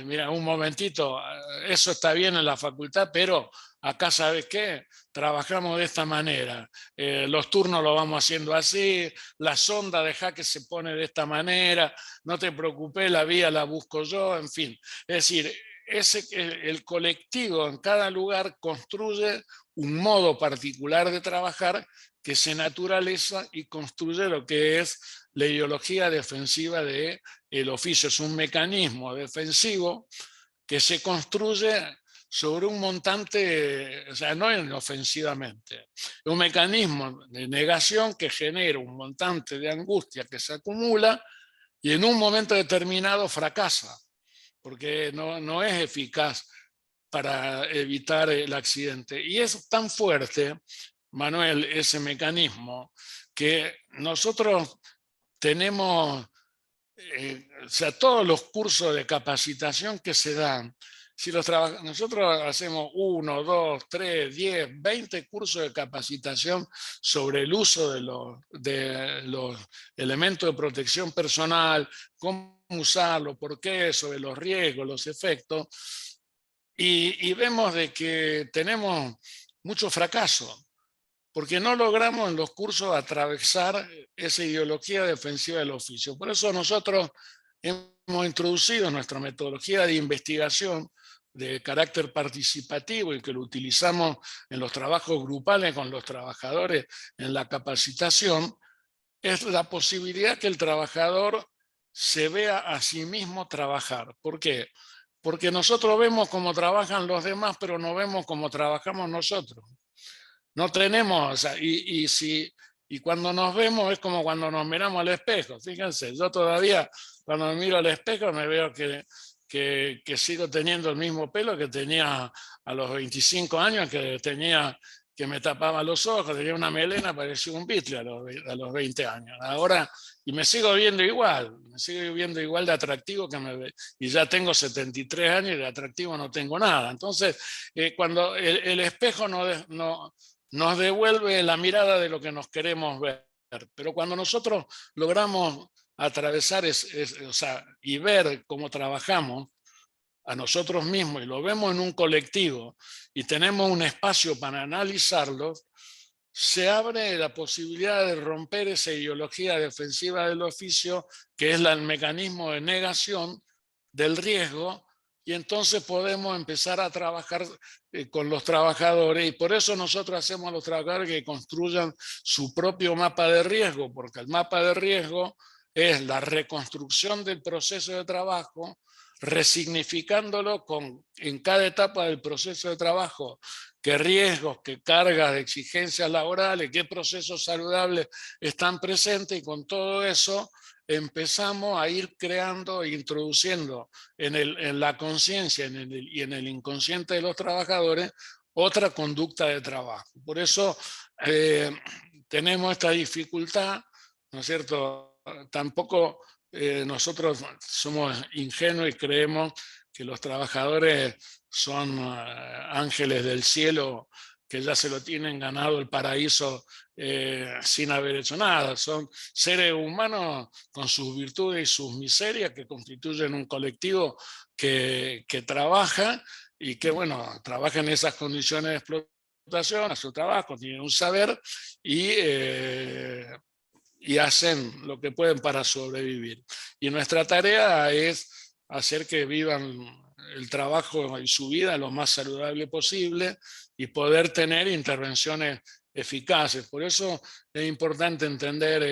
mira, un momentito, eso está bien en la facultad, pero acá, ¿sabes qué? Trabajamos de esta manera, los turnos lo vamos haciendo así, la sonda deja que se pone de esta manera, no te preocupes, la vía la busco yo, en fin. Es decir, el colectivo en cada lugar construye un modo particular de trabajar que se naturaliza y construye lo que es la ideología defensiva del oficio. Es un mecanismo defensivo que se construye sobre un montante, o sea, no inofensivamente, es un mecanismo de negación que genera un montante de angustia que se acumula y en un momento determinado fracasa, porque no es eficaz para evitar el accidente. Y es tan fuerte, Manuel, ese mecanismo, que nosotros tenemos, o sea, todos los cursos de capacitación que se dan, nosotros hacemos 1, 2, 3, 10, 20 cursos de capacitación sobre el uso de los elementos de protección personal, cómo usarlo, por qué, sobre los riesgos, los efectos, y vemos de que tenemos mucho fracaso, porque no logramos en los cursos atravesar esa ideología defensiva del oficio. Por eso nosotros hemos introducido nuestra metodología de investigación de carácter participativo y que lo utilizamos en los trabajos grupales con los trabajadores en la capacitación, es la posibilidad que el trabajador se vea a sí mismo trabajar. ¿Por qué? Porque nosotros vemos cómo trabajan los demás, pero no vemos cómo trabajamos nosotros. No tenemos, o sea, y cuando nos vemos es como cuando nos miramos al espejo. Fíjense, yo todavía cuando me miro al espejo me veo que sigo teniendo el mismo pelo que tenía a los 25 años, que me tapaba los ojos, tenía una melena, parecía un Beatle a los 20 años. Ahora, y me sigo viendo igual de atractivo que me ve. Y ya tengo 73 años y de atractivo no tengo nada. Entonces, cuando el espejo nos devuelve la mirada de lo que nos queremos ver. Pero cuando nosotros logramos atravesar y ver cómo trabajamos a nosotros mismos y lo vemos en un colectivo y tenemos un espacio para analizarlo, se abre la posibilidad de romper esa ideología defensiva del oficio, que es el mecanismo de negación del riesgo, y entonces podemos empezar a trabajar con los trabajadores, y por eso nosotros hacemos a los trabajadores que construyan su propio mapa de riesgo, porque el mapa de riesgo es la reconstrucción del proceso de trabajo, resignificándolo en cada etapa del proceso de trabajo, qué riesgos, qué cargas de exigencias laborales, qué procesos saludables están presentes, y con todo eso empezamos a ir creando e introduciendo en la conciencia y en el inconsciente de los trabajadores otra conducta de trabajo. Por eso tenemos esta dificultad, ¿no es cierto? Tampoco nosotros somos ingenuos y creemos que los trabajadores son ángeles del cielo que ya se lo tienen ganado el paraíso sin haber hecho nada. Son seres humanos con sus virtudes y sus miserias que constituyen un colectivo que trabaja y que, bueno, trabaja en esas condiciones de explotación, a su trabajo, tienen un saber y hacen lo que pueden para sobrevivir. Y nuestra tarea es hacer que vivan el trabajo y su vida lo más saludable posible y poder tener intervenciones eficaces. Por eso es importante entender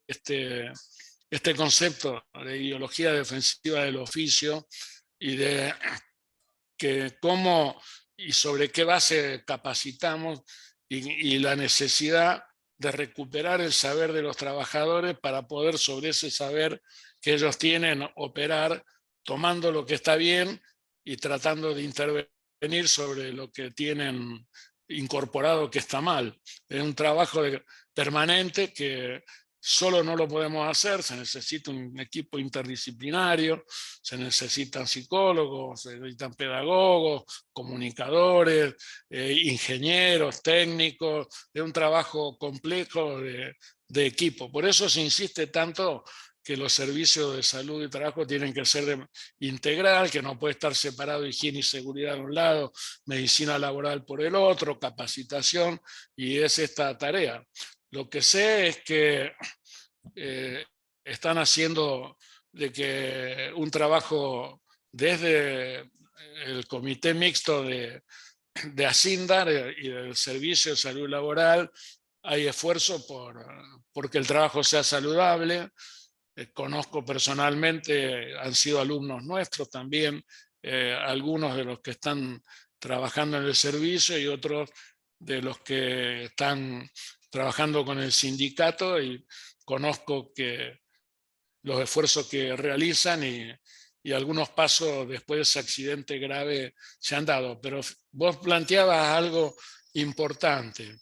este concepto de ideología defensiva del oficio y de cómo y sobre qué base capacitamos y la necesidad de recuperar el saber de los trabajadores para poder sobre ese saber que ellos tienen operar, tomando lo que está bien y tratando de intervenir sobre lo que tienen incorporado que está mal. Es un trabajo permanente que solo no lo podemos hacer, se necesita un equipo interdisciplinario, se necesitan psicólogos, se necesitan pedagogos, comunicadores, ingenieros, técnicos, es un trabajo complejo de equipo. Por eso se insiste tanto que los servicios de salud y trabajo tienen que ser integral, que no puede estar separado higiene y seguridad de un lado, medicina laboral por el otro, capacitación, y es esta tarea. Lo que sé es que están haciendo de que un trabajo desde el comité mixto de Asindar y del Servicio de Salud Laboral hay esfuerzo porque el trabajo sea saludable. Conozco personalmente, han sido alumnos nuestros también, algunos de los que están trabajando en el servicio y otros de los que están trabajando con el sindicato, y conozco que los esfuerzos que realizan y algunos pasos después de ese accidente grave se han dado. Pero vos planteabas algo importante.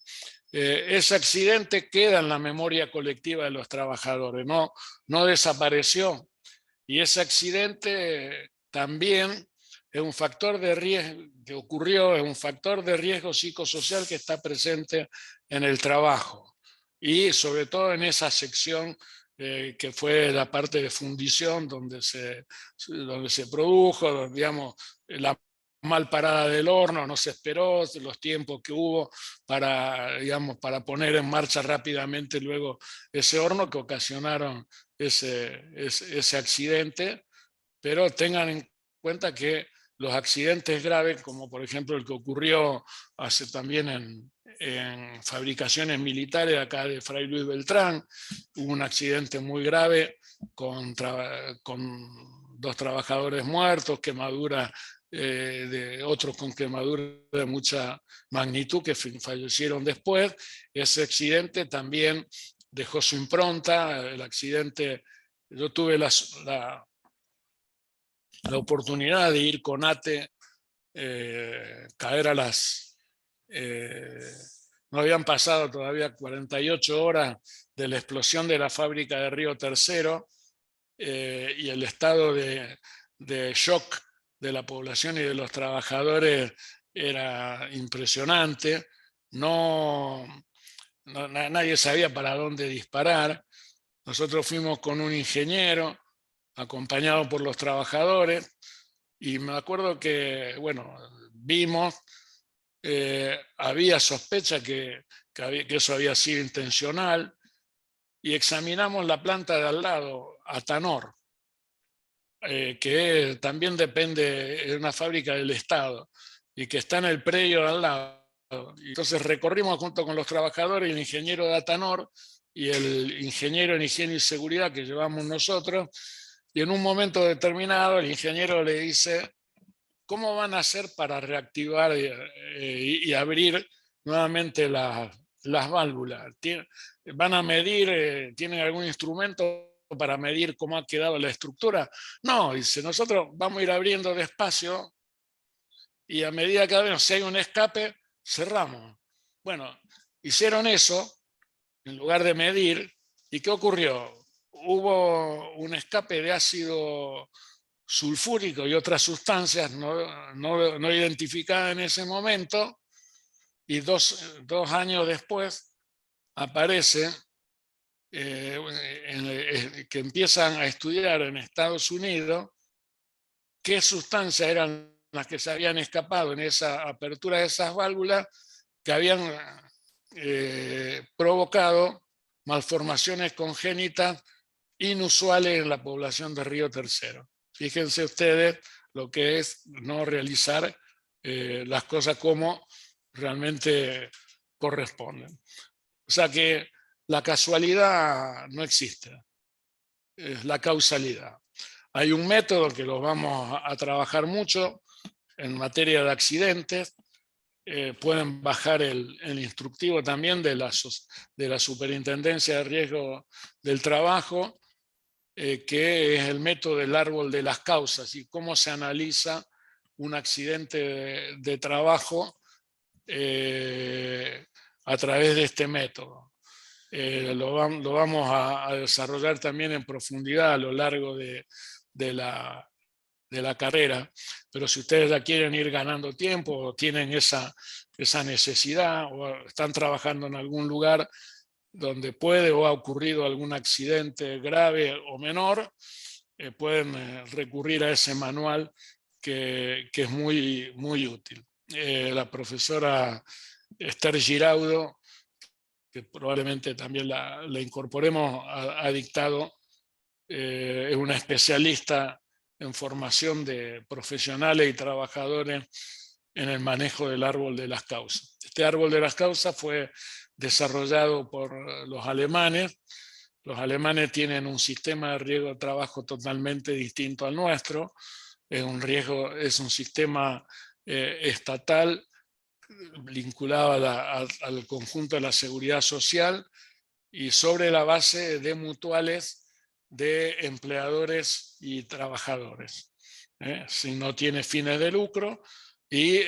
Ese accidente queda en la memoria colectiva de los trabajadores, no desapareció. Y ese accidente también es un factor de riesgo que ocurrió, es un factor de riesgo psicosocial que está presente en el trabajo y sobre todo en esa sección que fue la parte de fundición donde se produjo, digamos, la mal parada del horno, no se esperó los tiempos que hubo para, digamos, para poner en marcha rápidamente luego ese horno que ocasionaron ese accidente, pero tengan en cuenta que los accidentes graves, como por ejemplo el que ocurrió hace también en fabricaciones militares acá de Fray Luis Beltrán, hubo un accidente muy grave con 2 trabajadores muertos, quemaduras de otros con quemaduras de mucha magnitud que fallecieron después. Ese accidente también dejó su impronta. El accidente, yo tuve la oportunidad de ir con ATE, caer a las... no habían pasado todavía 48 horas de la explosión de la fábrica de Río Tercero, y el estado de shock de la población y de los trabajadores era impresionante. Nadie sabía para dónde disparar. Nosotros fuimos con un ingeniero acompañado por los trabajadores y me acuerdo que, bueno, vimos, había sospecha que eso había sido intencional y examinamos la planta de al lado, Atanor, que también depende de una fábrica del Estado y que está en el predio de al lado. Entonces recorrimos junto con los trabajadores, el ingeniero de Atanor y el ingeniero en higiene y seguridad que llevamos nosotros, y en un momento determinado el ingeniero le dice: ¿cómo van a hacer para reactivar y abrir nuevamente las válvulas? ¿Van a medir, tienen algún instrumento para medir cómo ha quedado la estructura? No, dice, nosotros vamos a ir abriendo despacio y a medida que vemos si hay un escape, cerramos. Bueno, hicieron eso en lugar de medir. ¿Y qué ocurrió? Hubo un escape de ácido sulfúrico y otras sustancias no identificadas en ese momento, y dos años después aparece que empiezan a estudiar en Estados Unidos qué sustancias eran las que se habían escapado en esa apertura de esas válvulas que habían provocado malformaciones congénitas inusuales en la población de Río Tercero. Fíjense ustedes lo que es no realizar las cosas como realmente corresponden. O sea que la casualidad no existe, es la causalidad. Hay un método que lo vamos a trabajar mucho en materia de accidentes. Pueden bajar el instructivo también de la Superintendencia de Riesgo del Trabajo, que es el método del árbol de las causas y cómo se analiza un accidente de trabajo a través de este método. Lo vamos a desarrollar también en profundidad a lo largo de la carrera, pero si ustedes ya quieren ir ganando tiempo o tienen esa necesidad o están trabajando en algún lugar donde puede o ha ocurrido algún accidente grave o menor, pueden recurrir a ese manual que es muy, muy útil. La profesora Esther Giraudo, que probablemente también la incorporemos, ha dictado, es una especialista en formación de profesionales y trabajadores en el manejo del árbol de las causas. Este árbol de las causas fue desarrollado por los alemanes. Los alemanes tienen un sistema de riesgo de trabajo totalmente distinto al nuestro. Es un sistema estatal vinculado al conjunto de la seguridad social y sobre la base de mutuales de empleadores y trabajadores. Si no tiene fines de lucro y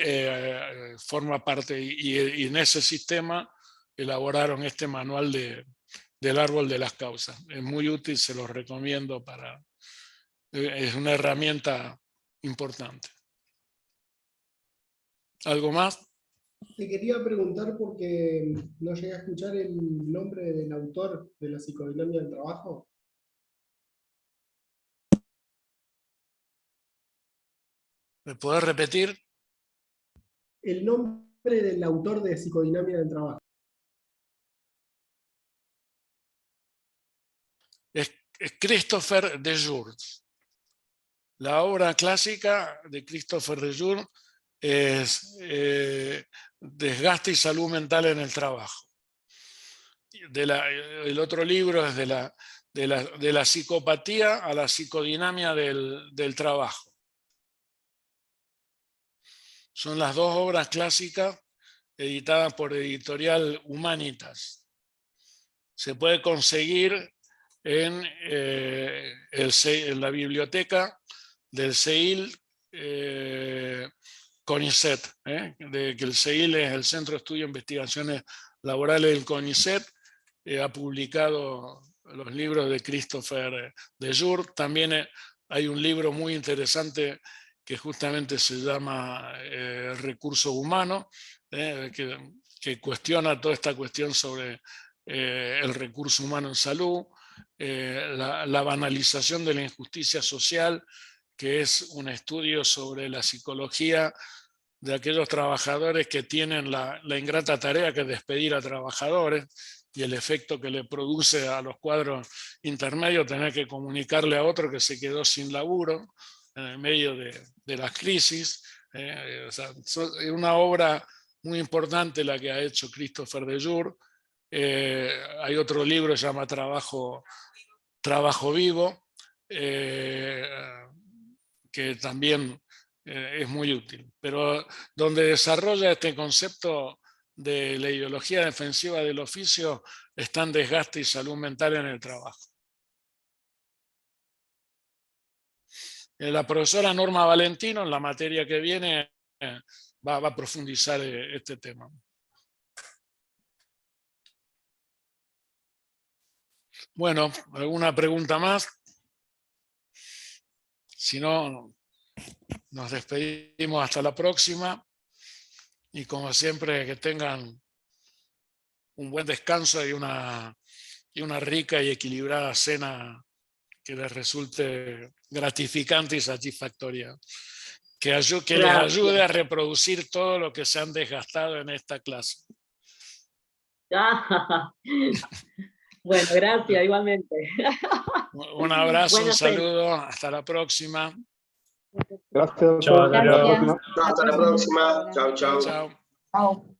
forma parte, y en ese sistema elaboraron este manual del árbol de las causas. Es muy útil, se los recomiendo es una herramienta importante. ¿Algo más? Te quería preguntar porque no llegué a escuchar el nombre del autor de la psicodinamia del trabajo. ¿Me podés repetir? El nombre del autor de psicodinamia del trabajo. Es Christopher de Jour. La obra clásica de Christopher de Jour es Desgaste y salud mental en el trabajo. El otro libro es de la psicopatía a la psicodinamia del trabajo. Son las dos obras clásicas editadas por Editorial Humanitas. Se puede conseguir en la biblioteca del CEIL CONICET, que el CEIL es el Centro de Estudio de Investigaciones Laborales del CONICET, ha publicado los libros de Christopher de Jour. También hay un libro muy interesante que justamente se llama Recurso Humano, que cuestiona toda esta cuestión sobre el recurso humano en salud, la banalización de la injusticia social, que es un estudio sobre la psicología de aquellos trabajadores que tienen la ingrata tarea que es despedir a trabajadores y el efecto que le produce a los cuadros intermedios tener que comunicarle a otro que se quedó sin laburo en el medio de las crisis. O sea, es una obra muy importante la que ha hecho Christopher de Jour. Hay otro libro que se llama Trabajo Vivo, que también es muy útil, pero donde desarrolla este concepto de la ideología defensiva del oficio está en Desgaste y salud mental en el trabajo. La profesora Norma Valentino, en la materia que viene, va a profundizar este tema. Bueno, ¿alguna pregunta más? Si no, nos despedimos hasta la próxima y como siempre que tengan un buen descanso y una rica y equilibrada cena que les resulte gratificante y satisfactoria. Que les ayude a reproducir todo lo que se han desgastado en esta clase. Bueno, gracias, igualmente. Un abrazo, Buena un saludo, hasta la próxima. Gracias. Chao, Hasta la Gracias. próxima. Hasta la próxima. Chau, chau. Chao. Chao.